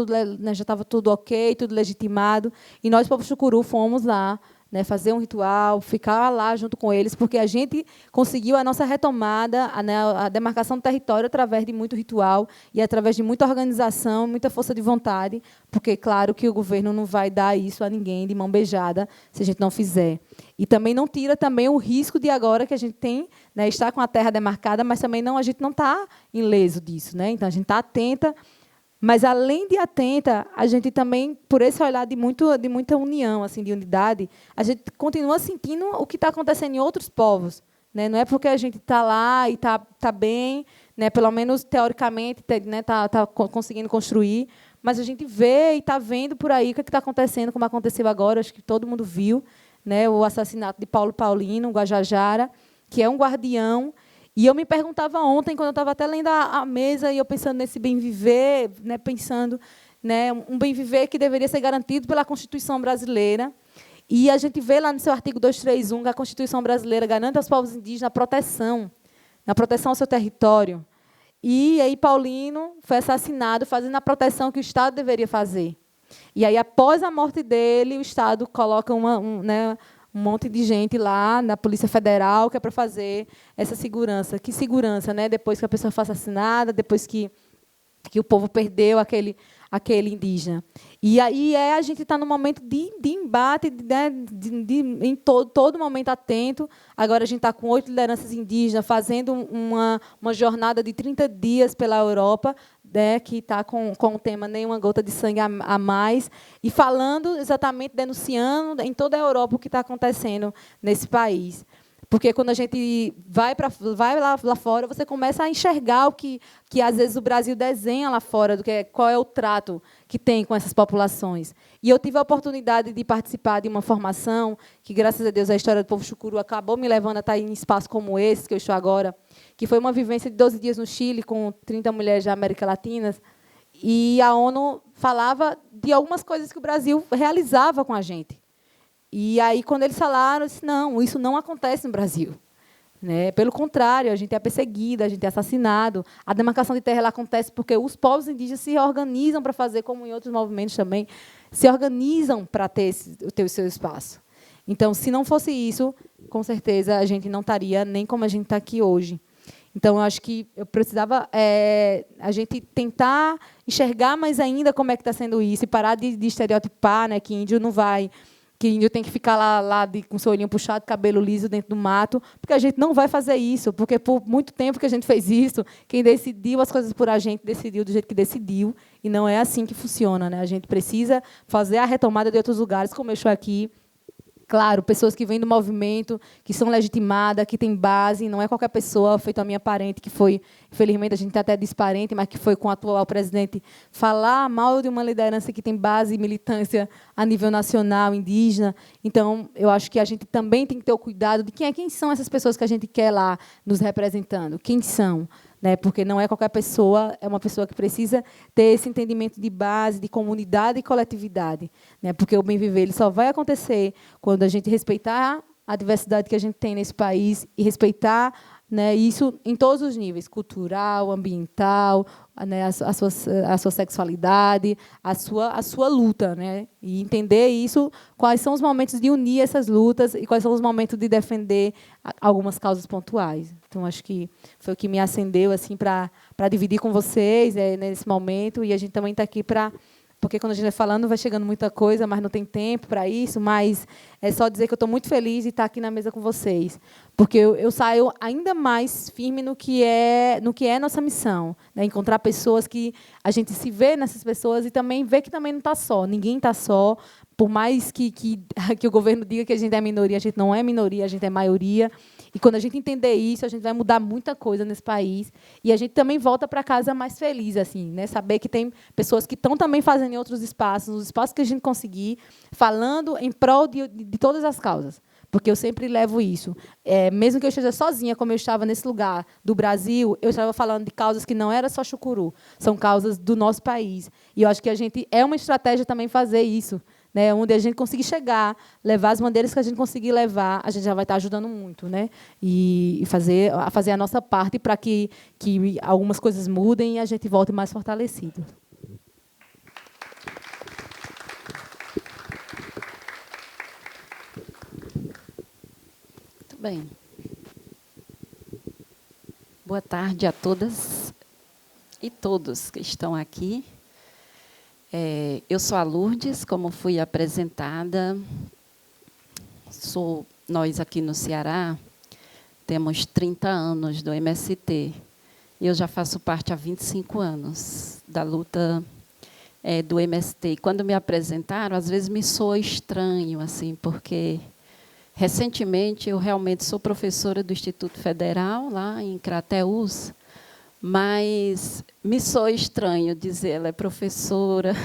tudo ok, tudo legitimado. E nós, Povo Chucuru, fomos lá, né, fazer um ritual, ficar lá junto com eles, porque a gente conseguiu a nossa retomada, a demarcação do território através de muito ritual e através de muita organização, muita força de vontade, porque, claro, que o governo não vai dar isso a ninguém de mão beijada se a gente não fizer. E também não tira também o risco de agora que a gente tem, né, estar com a terra demarcada, mas também a gente não está ileso disso, né? Então, a gente está atenta. Mas, além de atenta, a gente também, por esse olhar de muita união, assim, de unidade, a gente continua sentindo o que está acontecendo em outros povos, né? Não é porque a gente está lá e está bem, né? Pelo menos teoricamente, né? Tá conseguindo construir, mas a gente vê e está vendo por aí o que está acontecendo, como aconteceu agora, acho que todo mundo viu, né? O assassinato de Paulo Paulino, um Guajajara, que é um guardião. E eu me perguntava ontem, quando eu estava até lendo a mesa, e eu pensando nesse bem-viver, né, pensando, né, um bem-viver que deveria ser garantido pela Constituição brasileira. E a gente vê lá no seu artigo 231 que a Constituição brasileira garante aos povos indígenas a proteção ao seu território. E aí Paulino foi assassinado fazendo a proteção que o Estado deveria fazer. E aí, após a morte dele, o Estado coloca um monte de gente lá na Polícia Federal que é para fazer essa segurança. Que segurança, né? Depois que a pessoa foi assassinada, depois que o povo perdeu aquele indígena. E aí a gente está num momento de embate, né? Em todo momento atento. Agora a gente está com 8 lideranças indígenas fazendo uma jornada de 30 dias pela Europa, né, que está com o tema Nenhuma Gota de Sangue a Mais, e falando exatamente, denunciando em toda a Europa o que está acontecendo nesse país. Porque, quando a gente vai lá fora, você começa a enxergar o que às vezes, o Brasil desenha lá fora, qual é o trato que tem com essas populações. E eu tive a oportunidade de participar de uma formação que, graças a Deus, a História do Povo Chucuru acabou me levando a estar em espaços como esse, que eu estou agora, que foi uma vivência de 12 dias no Chile, com 30 mulheres da América Latina, e a ONU falava de algumas coisas que o Brasil realizava com a gente. E aí, quando eles falaram, eu disse, não, isso não acontece no Brasil. Né? Pelo contrário, a gente é perseguida, a gente é assassinado. A demarcação de terra ela acontece porque os povos indígenas se organizam para fazer, como em outros movimentos também, se organizam para ter o seu espaço. Então, se não fosse isso, com certeza, a gente não estaria nem como a gente está aqui hoje. Então, eu acho que eu precisava a gente tentar enxergar mais ainda como é que está sendo isso e parar de estereotipar, né, que índio não vai... que índio tem que ficar lá com o seu olhinho puxado, cabelo liso dentro do mato, porque a gente não vai fazer isso, porque por muito tempo que a gente fez isso, quem decidiu as coisas por a gente decidiu do jeito que decidiu, e não é assim que funciona, né? A gente precisa fazer a retomada de outros lugares, como eu estou aqui, Claro, pessoas que vêm do movimento, que são legitimadas, que têm base, não é qualquer pessoa, feito a minha parente, que foi, infelizmente, a gente até diz parente, mas que foi com o atual presidente, falar mal de uma liderança que tem base e militância a nível nacional, indígena. Então, eu acho que a gente também tem que ter o cuidado de quem são essas pessoas que a gente quer lá nos representando, quem são. Né? Porque não é qualquer pessoa, é uma pessoa que precisa ter esse entendimento de base, de comunidade e coletividade. Né? Porque o bem viver ele só vai acontecer quando a gente respeitar a diversidade que a gente tem nesse país e respeitar, né, isso em todos os níveis, cultural, ambiental, né, a sua sexualidade, a sua luta. Né? E entender isso, quais são os momentos de unir essas lutas e quais são os momentos de defender algumas causas pontuais. Então, acho que foi o que me acendeu assim, para dividir com vocês nesse momento, e a gente também está aqui para... Porque quando a gente vai falando, vai chegando muita coisa, mas não tem tempo para isso, mas é só dizer que eu estou muito feliz de estar aqui na mesa com vocês, porque eu saio ainda mais firme no que é nossa missão, né? Encontrar pessoas que a gente se vê nessas pessoas e também ver que também não está só, ninguém está só, por mais que o governo diga que a gente é minoria, a gente não é minoria, a gente é maioria. E quando a gente entender isso, a gente vai mudar muita coisa nesse país. E a gente também volta para casa mais feliz, assim, né? Saber que tem pessoas que estão também fazendo em outros espaços, nos espaços que a gente conseguir, falando em prol de todas as causas. Porque eu sempre levo isso. Mesmo que eu esteja sozinha, como eu estava nesse lugar do Brasil, eu estava falando de causas que não era só chucuru, são causas do nosso país. E eu acho que é uma estratégia também fazer isso. Né, onde a gente conseguir chegar, levar as bandeiras que a gente conseguir levar, a gente já vai estar ajudando muito, né? E fazer a nossa parte para que algumas coisas mudem e a gente volte mais fortalecido. Muito bem. Boa tarde a todas e todos que estão aqui. Eu sou a Lourdes, como fui apresentada. Nós aqui no Ceará temos 30 anos do MST. Eu já faço parte há 25 anos da luta do MST. E quando me apresentaram, às vezes me soa estranho, assim, porque recentemente eu realmente sou professora do Instituto Federal, lá em Crateús, mas me soa estranho dizer ela é professora,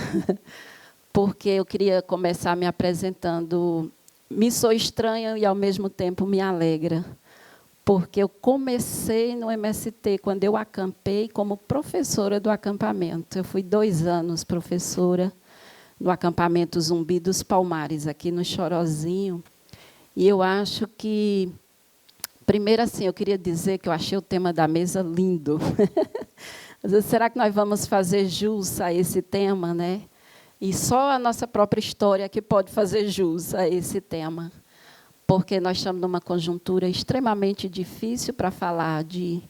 porque eu queria começar me apresentando. Me soa estranho e, ao mesmo tempo, me alegra, porque eu comecei no MST quando eu acampei como professora do acampamento. Eu fui 2 anos professora no acampamento Zumbi dos Palmares, aqui no Chorozinho, e eu acho que... Primeiro, assim, eu queria dizer que eu achei o tema da mesa lindo. Será que nós vamos fazer jus a esse tema, né? E só a nossa própria história que pode fazer jus a esse tema. Porque nós estamos numa conjuntura extremamente difícil para falar de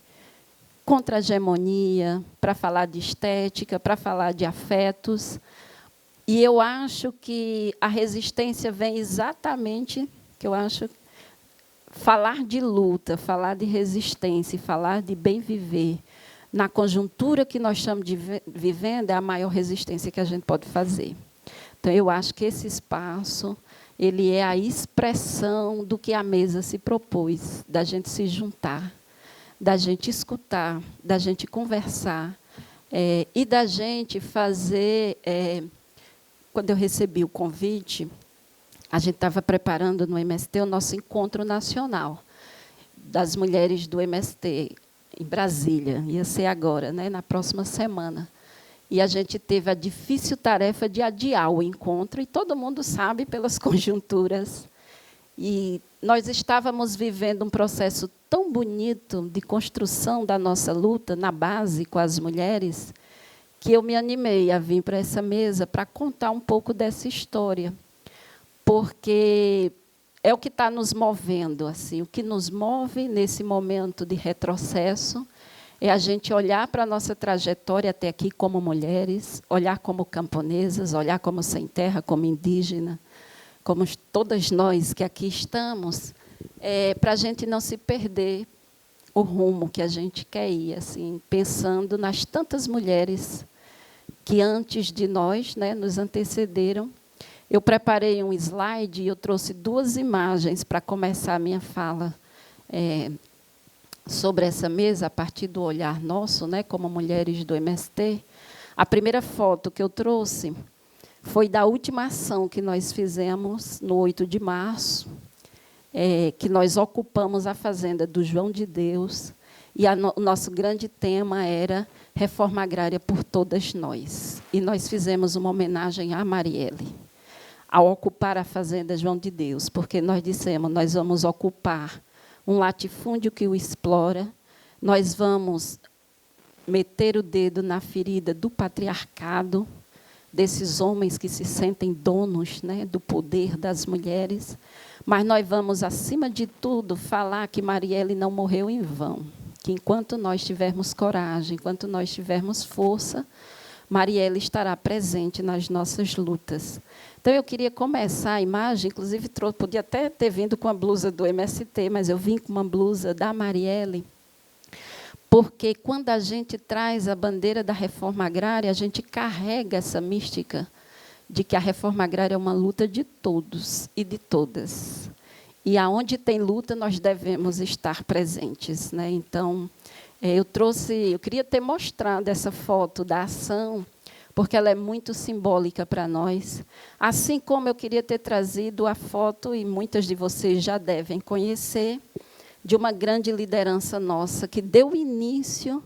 contra-hegemonia, para falar de estética, para falar de afetos. E eu acho que a resistência vem exatamente, que eu acho... Falar de luta, falar de resistência, falar de bem viver, na conjuntura que nós estamos vivendo, é a maior resistência que a gente pode fazer. Então, eu acho que esse espaço ele é a expressão do que a mesa se propôs, da gente se juntar, da gente escutar, da gente conversar, e da gente fazer... Quando eu recebi o convite... A gente estava preparando no MST o nosso encontro nacional das mulheres do MST, em Brasília. Ia ser agora, né, na próxima semana. E a gente teve a difícil tarefa de adiar o encontro, e todo mundo sabe pelas conjunturas. E nós estávamos vivendo um processo tão bonito de construção da nossa luta na base com as mulheres, que eu me animei a vir para essa mesa para contar um pouco dessa história. Porque é o que está nos movendo, assim, o que nos move nesse momento de retrocesso é a gente olhar para a nossa trajetória até aqui como mulheres, olhar como camponesas, olhar como sem terra, como indígena, como todas nós que aqui estamos, para a gente não se perder o rumo que a gente quer ir, assim, pensando nas tantas mulheres que antes de nós, né, nos antecederam, Eu preparei um slide e eu trouxe 2 imagens para começar a minha fala sobre essa mesa, a partir do olhar nosso, né, como mulheres do MST. A primeira foto que eu trouxe foi da última ação que nós fizemos no 8 de março, que nós ocupamos a fazenda do João de Deus, e o nosso grande tema era Reforma Agrária por Todas Nós. E nós fizemos uma homenagem a Marielle, ao ocupar a fazenda João de Deus, porque nós dissemos, nós vamos ocupar um latifúndio que o explora, nós vamos meter o dedo na ferida do patriarcado, desses homens que se sentem donos, né, do poder das mulheres, mas nós vamos, acima de tudo, falar que Marielle não morreu em vão, que enquanto nós tivermos coragem, enquanto nós tivermos força, Marielle estará presente nas nossas lutas. Então, eu queria começar a imagem, inclusive, podia até ter vindo com a blusa do MST, mas eu vim com uma blusa da Marielle, porque, quando a gente traz a bandeira da reforma agrária, a gente carrega essa mística de que a reforma agrária é uma luta de todos e de todas. E, aonde tem luta, nós devemos estar presentes, né? Então, eu queria ter mostrado essa foto da ação, porque ela é muito simbólica para nós. Assim como eu queria ter trazido a foto, e muitas de vocês já devem conhecer, de uma grande liderança nossa, que deu início,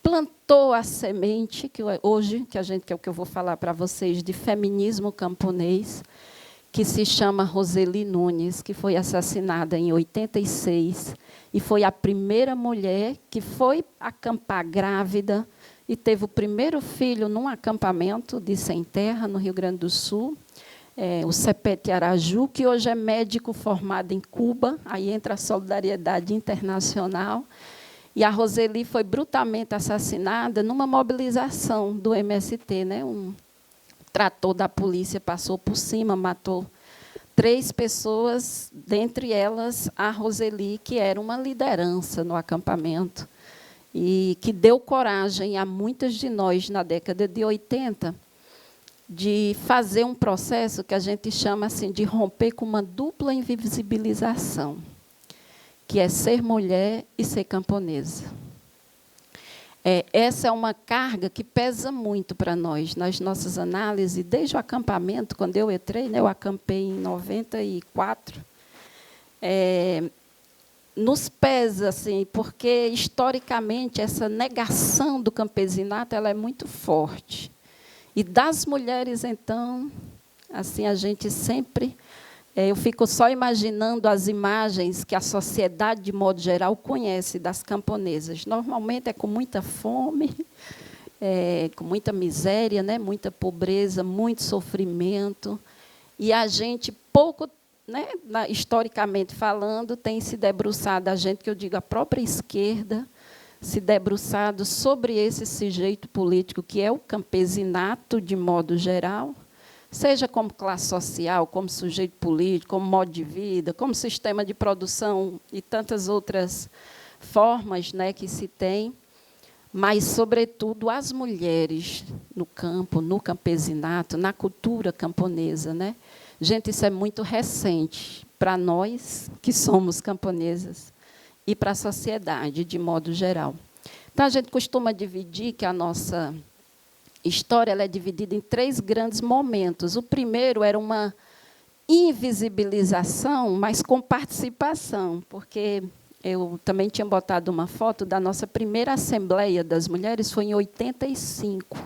plantou a semente, que hoje, que é o que eu vou falar para vocês, de feminismo camponês, que se chama Roseli Nunes, que foi assassinada em 86, e foi a primeira mulher que foi acampar grávida e teve o primeiro filho num acampamento de Sem Terra, no Rio Grande do Sul, o Cepete Araju, que hoje é médico formado em Cuba, aí entra a solidariedade internacional, e a Roseli foi brutalmente assassinada numa mobilização do MST, né? Um trator da polícia passou por cima, matou 3 pessoas, dentre elas a Roseli, que era uma liderança no acampamento, e que deu coragem a muitas de nós, na década de 80, de fazer um processo que a gente chama assim, de romper com uma dupla invisibilização, que é ser mulher e ser camponesa. Essa é uma carga que pesa muito para nós, nas nossas análises, desde o acampamento, quando eu entrei, né, eu acampei em 94, nos pesa, assim, porque, historicamente, essa negação do campesinato ela é muito forte. E das mulheres, então, assim, a gente sempre... eu fico só imaginando as imagens que a sociedade, de modo geral, conhece das camponesas. Normalmente é com muita fome, com muita miséria, né, muita pobreza, muito sofrimento. E a gente, pouco, né, historicamente falando, tem se debruçado, a gente, que eu digo, a própria esquerda, se debruçado sobre esse sujeito político, que é o campesinato, de modo geral, seja como classe social, como sujeito político, como modo de vida, como sistema de produção e tantas outras formas, né, que se tem, mas, sobretudo, as mulheres no campo, no campesinato, na cultura camponesa, né? Gente, isso é muito recente para nós, que somos camponesas, e para a sociedade, de modo geral. Então, a gente costuma dividir que a nossa história ela é dividida em 3 grandes momentos. O primeiro era uma invisibilização, mas com participação, porque eu também tinha botado uma foto da nossa primeira Assembleia das Mulheres, foi em 85,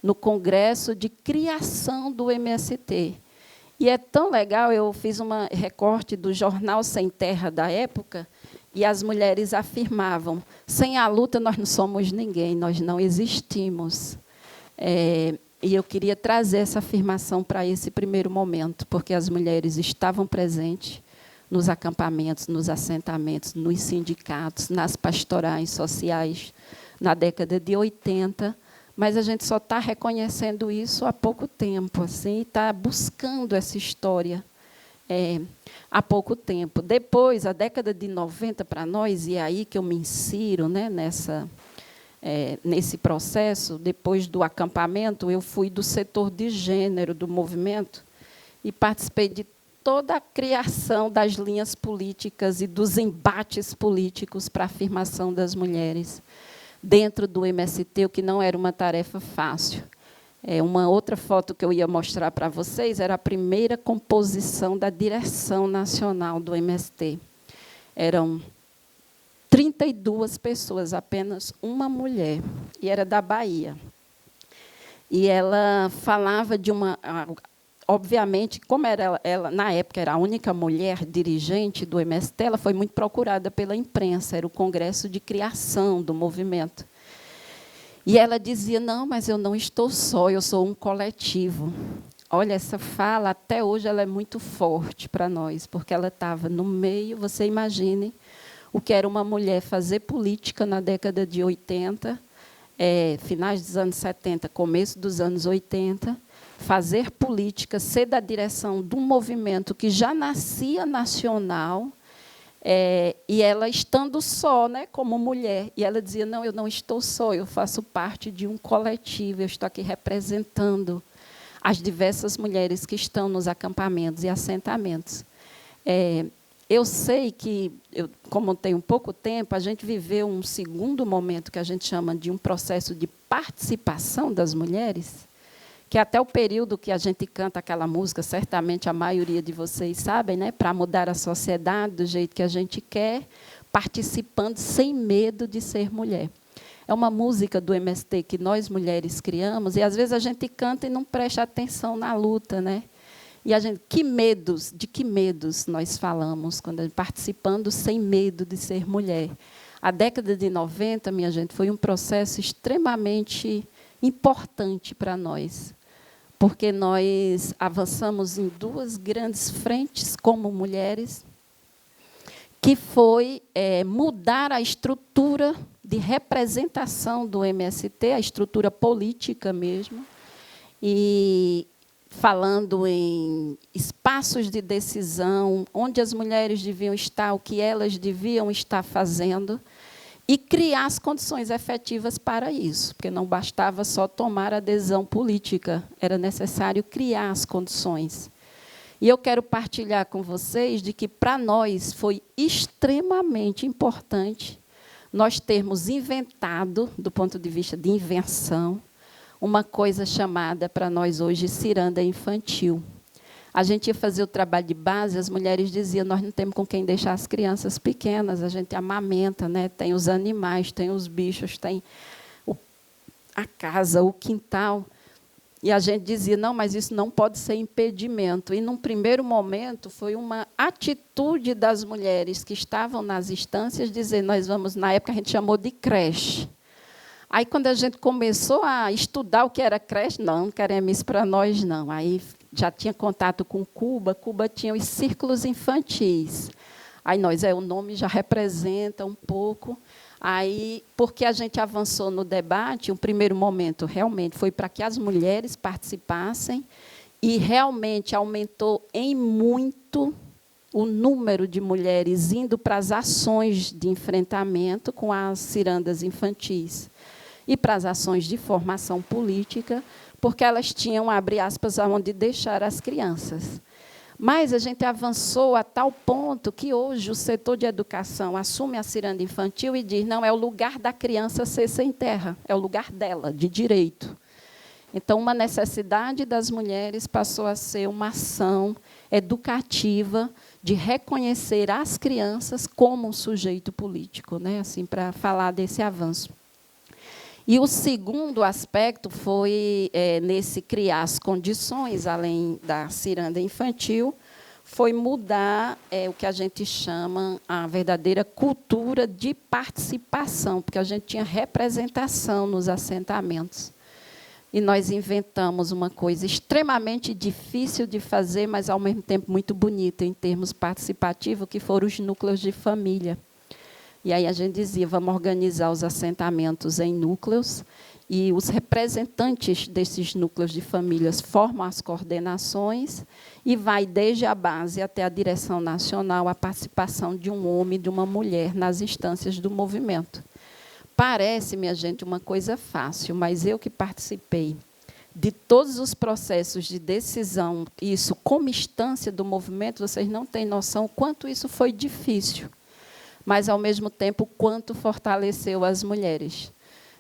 no Congresso de Criação do MST. E é tão legal, eu fiz um recorte do jornal Sem Terra da época, e as mulheres afirmavam, sem a luta nós não somos ninguém, nós não existimos. E eu queria trazer essa afirmação para esse primeiro momento, porque as mulheres estavam presentes nos acampamentos, nos assentamentos, nos sindicatos, nas pastorais sociais, na década de 80, mas a gente só está reconhecendo isso há pouco tempo, assim, está buscando essa história há pouco tempo. Depois, a década de 90 para nós, e é aí que eu me insiro, né, nesse processo, depois do acampamento, eu fui do setor de gênero do movimento e participei de toda a criação das linhas políticas e dos embates políticos para a afirmação das mulheres dentro do MST, o que não era uma tarefa fácil. Uma outra foto que eu ia mostrar para vocês era a primeira composição da direção nacional do MST. Eram 32 pessoas, apenas uma mulher, e era da Bahia. E ela falava de uma... Obviamente, como ela, na época, era a única mulher dirigente do MST, ela foi muito procurada pela imprensa, era o congresso de criação do movimento. E ela dizia, não, mas eu não estou só, eu sou um coletivo. Olha, essa fala, até hoje, ela é muito forte para nós, porque ela estava no meio, você imagine, o que era uma mulher fazer política na década de 80, finais dos anos 70, começo dos anos 80, fazer política, ser da direção de um movimento que já nascia nacional, e ela estando só, né, como mulher. E ela dizia, não, eu não estou só, eu faço parte de um coletivo, eu estou aqui representando as diversas mulheres que estão nos acampamentos e assentamentos. Eu sei que, como tenho pouco tempo, a gente viveu um segundo momento que a gente chama de um processo de participação das mulheres, que até o período que a gente canta aquela música, certamente a maioria de vocês sabem, né, para mudar a sociedade do jeito que a gente quer, participando sem medo de ser mulher. É uma música do MST que nós, mulheres, criamos, e às vezes a gente canta e não presta atenção na luta, né? E a gente, de que medos nós falamos, quando participando sem medo de ser mulher. A década de 90, minha gente, foi um processo extremamente importante para nós, porque nós avançamos em duas grandes frentes como mulheres, que foi mudar a estrutura de representação do MST, a estrutura política mesmo, e falando em espaços de decisão, onde as mulheres deviam estar, o que elas deviam estar fazendo, e criar as condições efetivas para isso, porque não bastava só tomar adesão política, era necessário criar as condições. E eu quero partilhar com vocês de que, para nós, foi extremamente importante nós termos inventado, do ponto de vista de invenção, uma coisa chamada, para nós hoje, ciranda infantil. A gente ia fazer o trabalho de base, as mulheres diziam, nós não temos com quem deixar as crianças pequenas, a gente amamenta, né? Tem os animais, tem os bichos, tem a casa, o quintal. E a gente dizia, não, mas isso não pode ser impedimento. E, num primeiro momento, foi uma atitude das mulheres que estavam nas instâncias, dizer, nós vamos, na época a gente chamou de creche. Aí, quando a gente começou a estudar o que era creche, não queremos isso para nós, não. Aí já tinha contato com Cuba tinha os círculos infantis. Aí o nome já representa um pouco. Aí, porque a gente avançou no debate, o primeiro momento realmente foi para que as mulheres participassem, e realmente aumentou em muito o número de mulheres indo para as ações de enfrentamento com as cirandas infantis e para as ações de formação política, porque elas tinham, abre aspas, aonde deixar as crianças. Mas a gente avançou a tal ponto que hoje o setor de educação assume a ciranda infantil e diz, não, é o lugar da criança ser sem terra, é o lugar dela, de direito. Então, uma necessidade das mulheres passou a ser uma ação educativa de reconhecer as crianças como um sujeito político, né? Assim, para falar desse avanço. E o segundo aspecto foi, nesse criar as condições, além da ciranda infantil, foi mudar o que a gente chama a verdadeira cultura de participação, porque a gente tinha representação nos assentamentos. E nós inventamos uma coisa extremamente difícil de fazer, mas, ao mesmo tempo, muito bonita em termos participativos, que foram os núcleos de família. E aí a gente dizia, vamos organizar os assentamentos em núcleos, e os representantes desses núcleos de famílias formam as coordenações, e vai desde a base até a direção nacional a participação de um homem e de uma mulher nas instâncias do movimento. Parece, minha gente, uma coisa fácil, mas eu que participei de todos os processos de decisão, isso como instância do movimento, vocês não têm noção o quanto isso foi difícil, mas, ao mesmo tempo, o quanto fortaleceu as mulheres.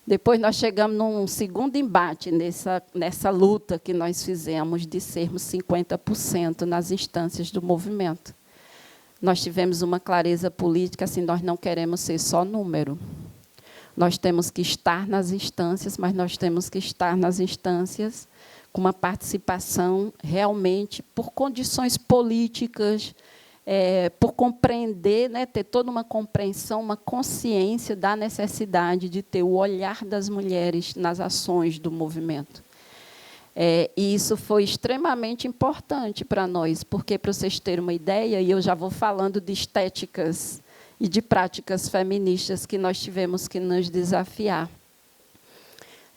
Depois nós chegamos num segundo embate nessa luta que nós fizemos de sermos 50% nas instâncias do movimento. Nós tivemos uma clareza política, assim, nós não queremos ser só número. Nós temos que estar nas instâncias, mas nós temos que estar nas instâncias com uma participação realmente por condições políticas, por compreender, né, ter toda uma compreensão, uma consciência da necessidade de ter o olhar das mulheres nas ações do movimento. E isso foi extremamente importante para nós, porque, para vocês terem uma ideia, e eu já vou falando de estéticas e de práticas feministas que nós tivemos que nos desafiar.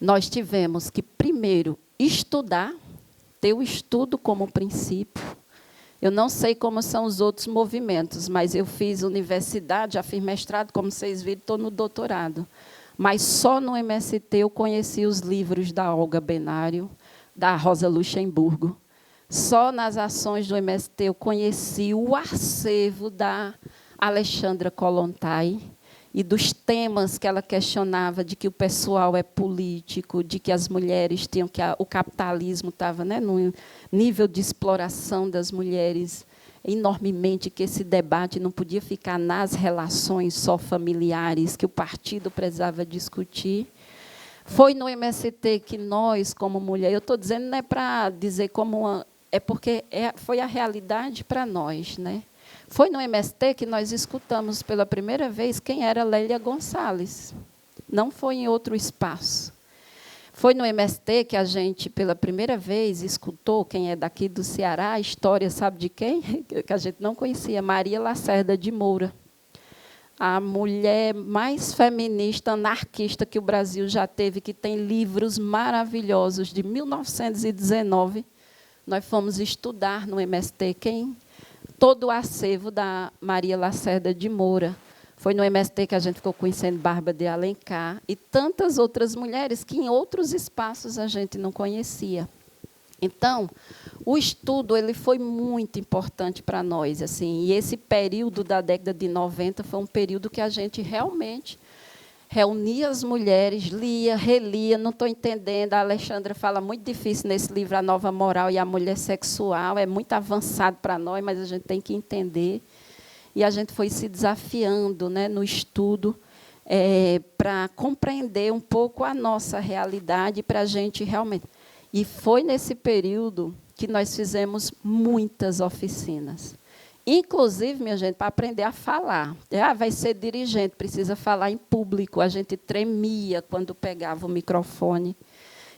Nós tivemos que, primeiro, estudar, ter o estudo como princípio. Eu não sei como são os outros movimentos, mas eu fiz universidade, já fiz mestrado, como vocês viram, estou no doutorado. Mas só no MST eu conheci os livros da Olga Benário, da Rosa Luxemburgo. Só nas ações do MST eu conheci o acervo da Alexandra Kollontai e dos temas que ela questionava, de que o pessoal é político, de que as mulheres tinham, que o capitalismo estava, né, num nível de exploração das mulheres enormemente, que esse debate não podia ficar nas relações só familiares, que o partido precisava discutir. Foi no MST que nós, como mulher, eu estou dizendo não é para dizer como é porque foi a realidade para nós, né? Foi no MST que nós escutamos pela primeira vez quem era Lélia Gonçalves. Não foi em outro espaço. Foi no MST que a gente, pela primeira vez, escutou, quem é daqui do Ceará, a história, sabe de quem? Que a gente não conhecia, Maria Lacerda de Moura. A mulher mais feminista, anarquista que o Brasil já teve, que tem livros maravilhosos, de 1919. Nós fomos estudar no MST todo o acervo da Maria Lacerda de Moura. Foi no MST que a gente ficou conhecendo Bárbara de Alencar e tantas outras mulheres que, em outros espaços, a gente não conhecia. Então, o estudo ele foi muito importante para nós. Assim, e esse período da década de 90 foi um período que a gente realmente reunia as mulheres, lia, relia, não estou entendendo. A Alexandra fala muito difícil nesse livro, A Nova Moral e a Mulher Sexual. É muito avançado para nós, mas a gente tem que entender. E a gente foi se desafiando, né, no estudo para compreender um pouco a nossa realidade, para a gente realmente... E foi nesse período que nós fizemos muitas oficinas. Inclusive, minha gente, para aprender a falar. Vai ser dirigente, precisa falar em público. A gente tremia quando pegava o microfone.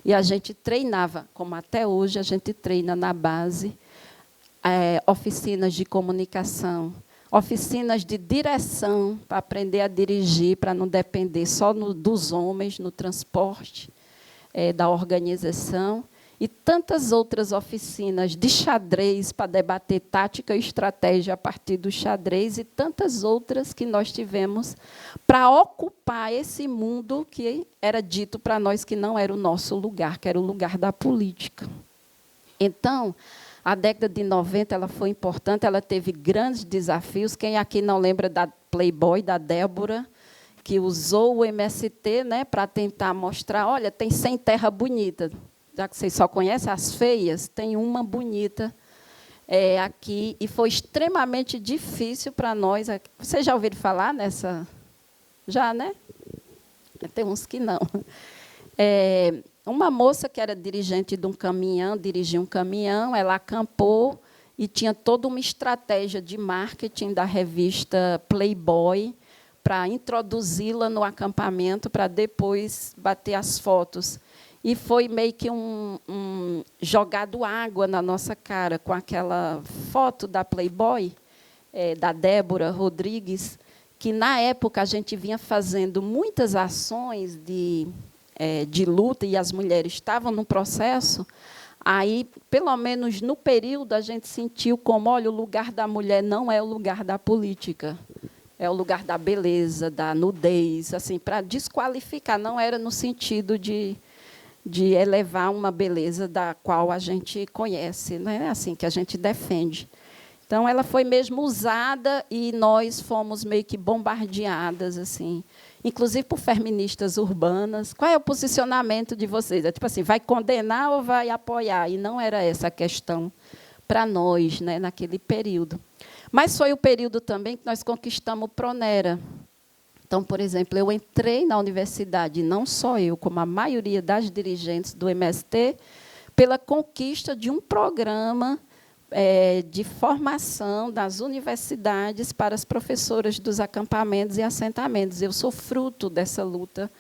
E a gente treinava, como até hoje a gente treina na base, oficinas de comunicação, oficinas de direção, para aprender a dirigir, para não depender só dos homens no transporte da organização. E tantas outras oficinas de xadrez para debater tática e estratégia a partir do xadrez e tantas outras que nós tivemos para ocupar esse mundo que era dito para nós que não era o nosso lugar, que era o lugar da política. Então, a década de 90 ela foi importante, ela teve grandes desafios. Quem aqui não lembra da Playboy, da Débora, que usou o MST, né, para tentar mostrar, olha, tem 100 terras bonitas. Já que vocês só conhecem as feias, tem uma bonita aqui, e foi extremamente difícil para nós. Vocês já ouviram falar nessa? Já, né? Tem uns que não. Uma moça que era dirigente de um caminhão, dirigia um caminhão, ela acampou e tinha toda uma estratégia de marketing da revista Playboy para introduzi-la no acampamento, para depois bater as fotos. E foi meio que jogado água na nossa cara com aquela foto da Playboy, da Débora Rodrigues, que, na época, a gente vinha fazendo muitas ações de luta, e as mulheres estavam no processo. Aí, pelo menos no período, a gente sentiu como, olha, o lugar da mulher não é o lugar da política. é o lugar da beleza, da nudez, assim, para desqualificar. Não era no sentido de elevar uma beleza da qual a gente conhece, né? Assim, que a gente defende. Então, ela foi mesmo usada e nós fomos meio que bombardeadas, assim, inclusive por feministas urbanas. Qual é o posicionamento de vocês? É tipo assim, vai condenar ou vai apoiar? E não era essa a questão para nós, né, naquele período. Mas foi o período também que nós conquistamos o Pronera. Então, por exemplo, eu entrei na universidade, não só eu, como a maioria das dirigentes do MST, pela conquista de um programa de formação das universidades para as professoras dos acampamentos e assentamentos. Eu sou fruto dessa luta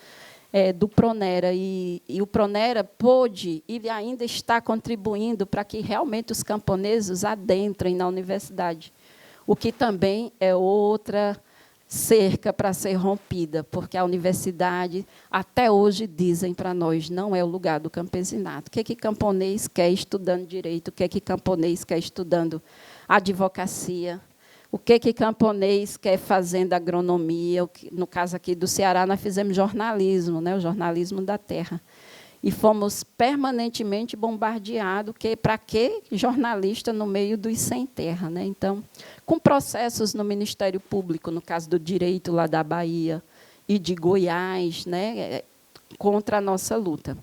do Pronera, e o Pronera pôde e ainda está contribuindo para que realmente os camponeses adentrem na universidade, o que também é outra cerca para ser rompida, porque a universidade, até hoje, dizem para nós, não é o lugar do campesinato. O que camponês quer estudando direito? O que camponês quer estudando advocacia? O que camponês quer fazendo agronomia? No caso aqui do Ceará, nós fizemos jornalismo, né, o jornalismo da terra. E fomos permanentemente bombardeados, para que jornalista no meio dos sem terra, né? Então, com processos no Ministério Público, no caso do direito lá da Bahia e de Goiás, né, contra a nossa luta.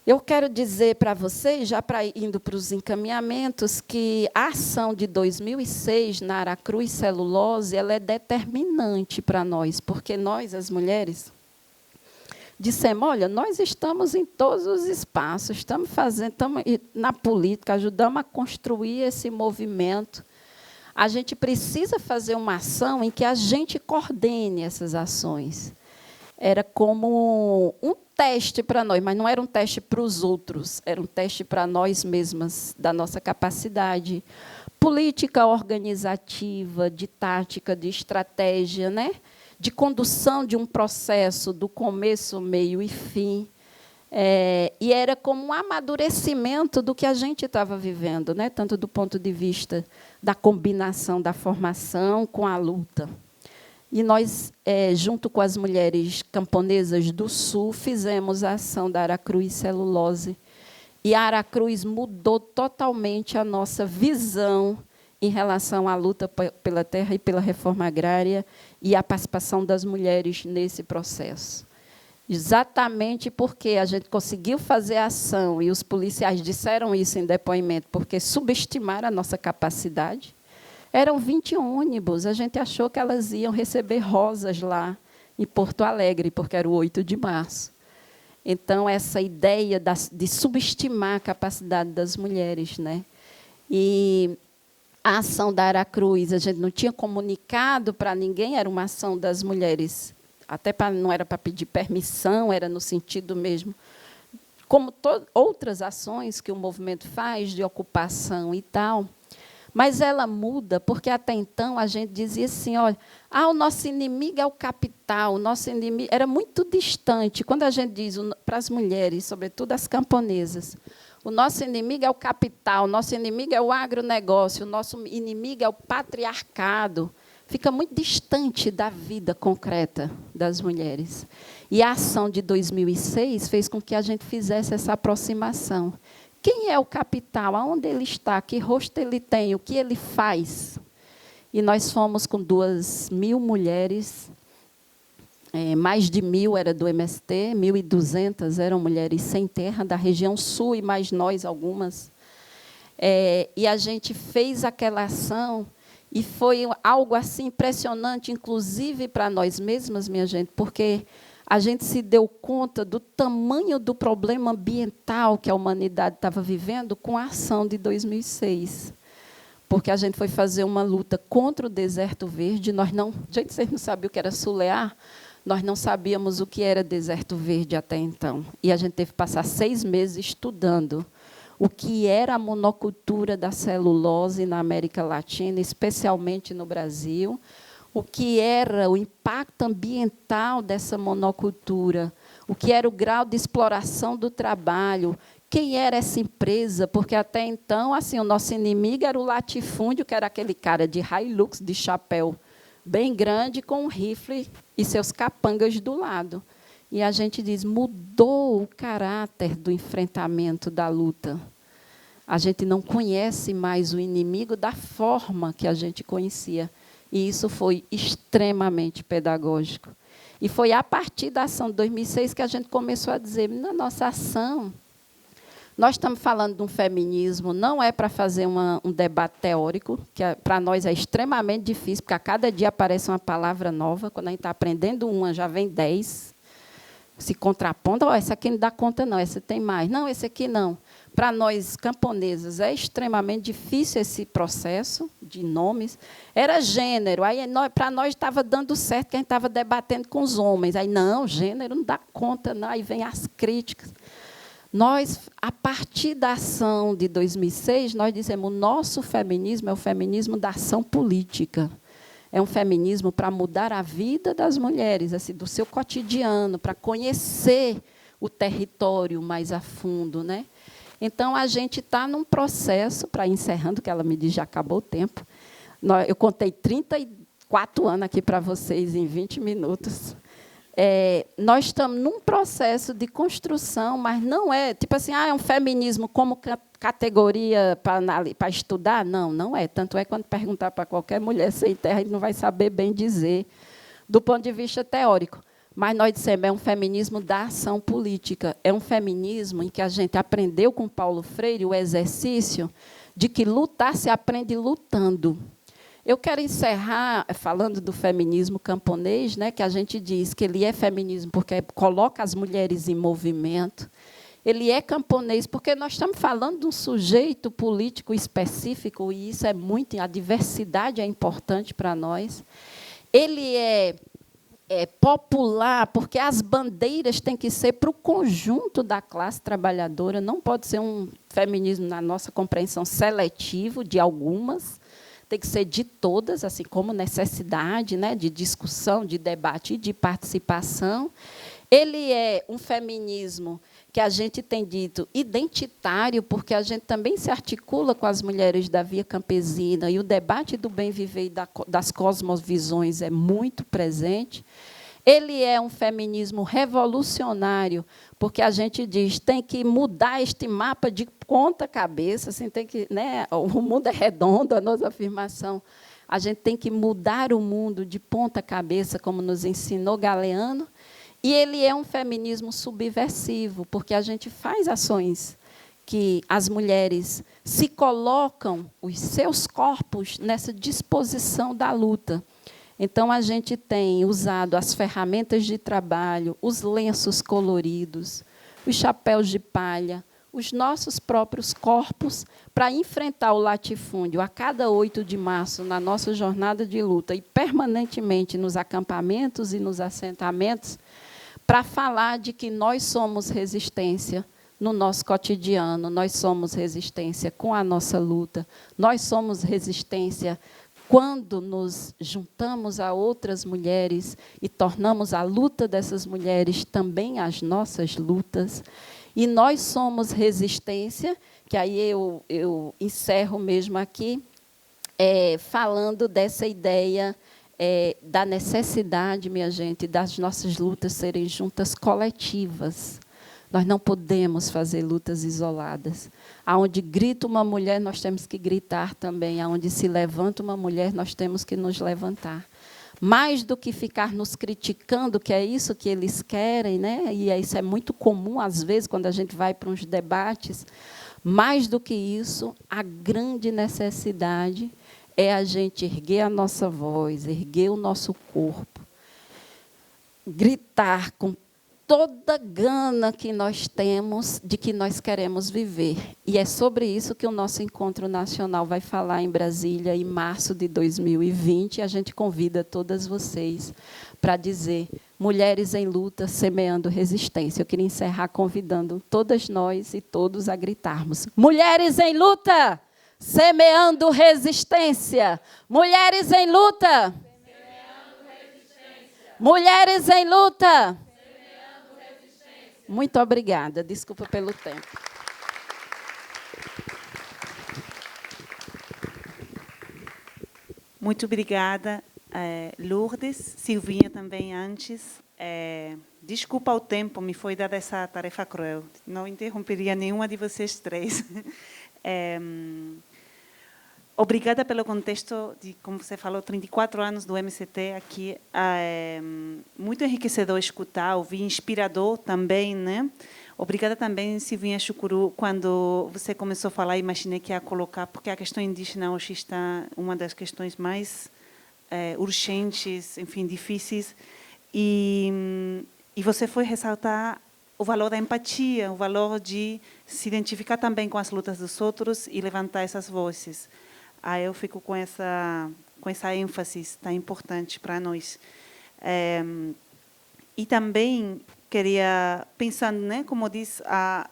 Eu quero dizer para vocês, já indo para os encaminhamentos, que a ação de 2006 na Aracruz Celulose ela é determinante para nós, porque nós, as mulheres, dissemos, olha, nós estamos em todos os espaços, estamos na política, ajudamos a construir esse movimento. A gente precisa fazer uma ação em que a gente coordene essas ações. Era como um teste para nós, mas não era um teste para os outros, era um teste para nós mesmas, da nossa capacidade política, organizativa, de tática, de estratégia, né? De condução de um processo do começo, meio e fim. E era como um amadurecimento do que a gente estava vivendo, né? Tanto do ponto de vista da combinação da formação com a luta. E nós, junto com as mulheres camponesas do Sul, fizemos a ação da Aracruz Celulose. E a Aracruz mudou totalmente a nossa visão em relação à luta pela terra e pela reforma agrária e a participação das mulheres nesse processo. Exatamente porque a gente conseguiu fazer a ação, e os policiais disseram isso em depoimento, porque subestimaram a nossa capacidade. Eram 20 ônibus, a gente achou que elas iam receber rosas lá em Porto Alegre, porque era o 8 de março. Então, essa ideia de subestimar a capacidade das mulheres, né? E a ação da Aracruz, a gente não tinha comunicado para ninguém, era uma ação das mulheres, até não era para pedir permissão, era no sentido mesmo, como outras ações que o movimento faz, de ocupação e tal. Mas ela muda, porque até então a gente dizia assim, olha, o nosso inimigo é o capital, o nosso inimigo era muito distante. Quando a gente diz para as mulheres, sobretudo as camponesas, o nosso inimigo é o capital, o nosso inimigo é o agronegócio, o nosso inimigo é o patriarcado, fica muito distante da vida concreta das mulheres. E a ação de 2006 fez com que a gente fizesse essa aproximação. Quem é o capital? Aonde ele está? Que rosto ele tem? O que ele faz? E nós fomos com 2.000 mulheres, mais de 1.000 era do MST, 1.200 eram mulheres sem terra, da região sul, e mais nós, algumas. E a gente fez aquela ação, e foi algo assim impressionante, inclusive para nós mesmas, minha gente, porque a gente se deu conta do tamanho do problema ambiental que a humanidade estava vivendo com a ação de 2006. Porque a gente foi fazer uma luta contra o deserto verde. Gente, vocês não sabiam o que era Sulear? Nós não sabíamos o que era deserto verde até então. E a gente teve que passar 6 meses estudando o que era a monocultura da celulose na América Latina, especialmente no Brasil, o que era o impacto ambiental dessa monocultura, o que era o grau de exploração do trabalho, quem era essa empresa, porque até então assim, o nosso inimigo era o latifúndio, que era aquele cara de Hilux, de chapéu bem grande, com um rifle e seus capangas do lado. E a gente diz, mudou o caráter do enfrentamento da luta. A gente não conhece mais o inimigo da forma que a gente conhecia. E isso foi extremamente pedagógico. E foi a partir da ação de 2006 que a gente começou a dizer, na nossa ação, nós estamos falando de um feminismo, não é para fazer um debate teórico, que para nós é extremamente difícil, porque a cada dia aparece uma palavra nova, quando a gente está aprendendo uma, já vem 10, se contrapondo, oh, essa aqui não dá conta, não, essa tem mais. Não, esse aqui não. Para nós, camponesas, é extremamente difícil esse processo de nomes. Era gênero, aí para nós estava dando certo, que a gente estava debatendo com os homens. Aí, não, gênero não dá conta, não, aí vem as críticas. Nós, a partir da ação de 2006, nós dizemos, o nosso feminismo é o feminismo da ação política. É um feminismo para mudar a vida das mulheres, assim, do seu cotidiano, para conhecer o território mais a fundo, né? Então, a gente está num processo, para encerrando, que ela me diz, já acabou o tempo. Eu contei 34 anos aqui para vocês em 20 minutos. Nós estamos num processo de construção, mas não é, tipo assim, é um feminismo como categoria para estudar? Não, não é. Tanto é que quando perguntar para qualquer mulher sem terra, a gente não vai saber bem dizer, do ponto de vista teórico. Mas nós dissemos, é um feminismo da ação política. É um feminismo em que a gente aprendeu com Paulo Freire o exercício de que lutar se aprende lutando. Eu quero encerrar falando do feminismo camponês, né, que a gente diz que ele é feminismo porque coloca as mulheres em movimento. Ele é camponês porque nós estamos falando de um sujeito político específico, e isso é muito, a diversidade é importante para nós. Ele é popular porque as bandeiras têm que ser para o conjunto da classe trabalhadora, não pode ser um feminismo, na nossa compreensão, seletivo de algumas, tem que ser de todas, assim como necessidade, né, de discussão, de debate e de participação. Ele é um feminismo que a gente tem dito identitário, porque a gente também se articula com as mulheres da via campesina, e o debate do bem viver e das cosmovisões é muito presente. Ele é um feminismo revolucionário, porque a gente diz tem que mudar este mapa de ponta cabeça, assim, tem que, né, o mundo é redondo, a nossa afirmação. A gente tem que mudar o mundo de ponta cabeça, como nos ensinou Galeano. E ele é um feminismo subversivo, porque a gente faz ações que as mulheres se colocam, os seus corpos, nessa disposição da luta. Então, a gente tem usado as ferramentas de trabalho, os lenços coloridos, os chapéus de palha, os nossos próprios corpos, para enfrentar o latifúndio a cada 8 de março, na nossa jornada de luta, e permanentemente nos acampamentos e nos assentamentos, para falar de que nós somos resistência no nosso cotidiano, nós somos resistência com a nossa luta, nós somos resistência quando nos juntamos a outras mulheres e tornamos a luta dessas mulheres também as nossas lutas. E nós somos resistência, que aí eu encerro mesmo aqui, falando dessa ideia da necessidade, minha gente, das nossas lutas serem juntas coletivas. Nós não podemos fazer lutas isoladas. Aonde grita uma mulher, nós temos que gritar também. Aonde se levanta uma mulher, nós temos que nos levantar. Mais do que ficar nos criticando, que é isso que eles querem, né? E isso é muito comum, às vezes, quando a gente vai para uns debates. Mais do que isso, a grande necessidade é a gente erguer a nossa voz, erguer o nosso corpo, gritar com toda gana que nós temos de que nós queremos viver. E é sobre isso que o nosso encontro nacional vai falar em Brasília, em março de 2020. E a gente convida todas vocês para dizer mulheres em luta, semeando resistência. Eu queria encerrar convidando todas nós e todos a gritarmos: mulheres em luta, semeando resistência. Mulheres em luta, semeando resistência. Mulheres em luta. Muito obrigada. Desculpa pelo tempo. Muito obrigada. Lourdes, Silvinha também antes. Desculpa o tempo, me foi dada essa tarefa cruel. Não interromperia nenhuma de vocês três. Obrigada pelo contexto de, como você falou, 34 anos do MCT aqui. Muito enriquecedor escutar, ouvir, inspirador também, né? Obrigada também, Silvinha Chucuru, quando você começou a falar, imaginei que ia colocar, porque a questão indígena hoje está uma das questões mais urgentes, enfim, difíceis. E você foi ressaltar o valor da empatia, o valor de se identificar também com as lutas dos outros e levantar essas vozes. Aí eu fico com essa ênfase tão importante para nós. E também queria, pensando, né, como diz a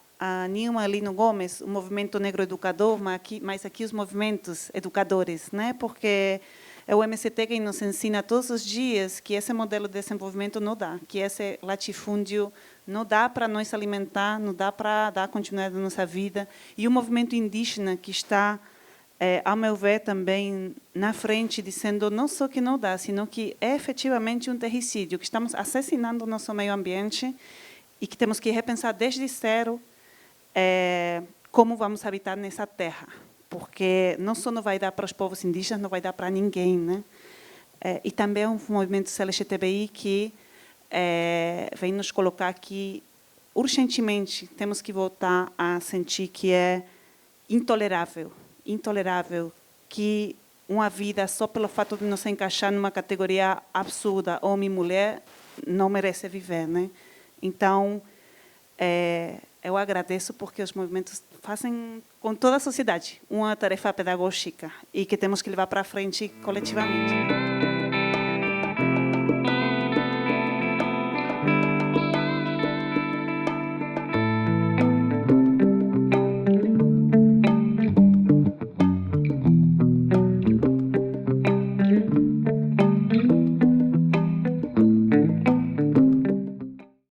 Nilma Lino Gomes, o movimento negro educador, mas aqui os movimentos educadores, né, porque é o MCT quem nos ensina todos os dias que esse modelo de desenvolvimento não dá, que esse latifúndio não dá para nós alimentar, não dá para dar continuidade à nossa vida. E o movimento indígena que está, ao meu ver, também na frente, dizendo não só que não dá, sino que é efetivamente um terricídio, que estamos assassinando o nosso meio ambiente e que temos que repensar desde zero como vamos habitar nessa terra. Porque não só não vai dar para os povos indígenas, não vai dar para ninguém, né? E também é um movimento LGBTI que vem nos colocar que, urgentemente, temos que voltar a sentir que é intolerável que uma vida, só pelo fato de não se encaixar numa categoria absurda, homem e mulher, não merece viver, né? Então, eu agradeço porque os movimentos fazem com toda a sociedade uma tarefa pedagógica e que temos que levar para frente coletivamente.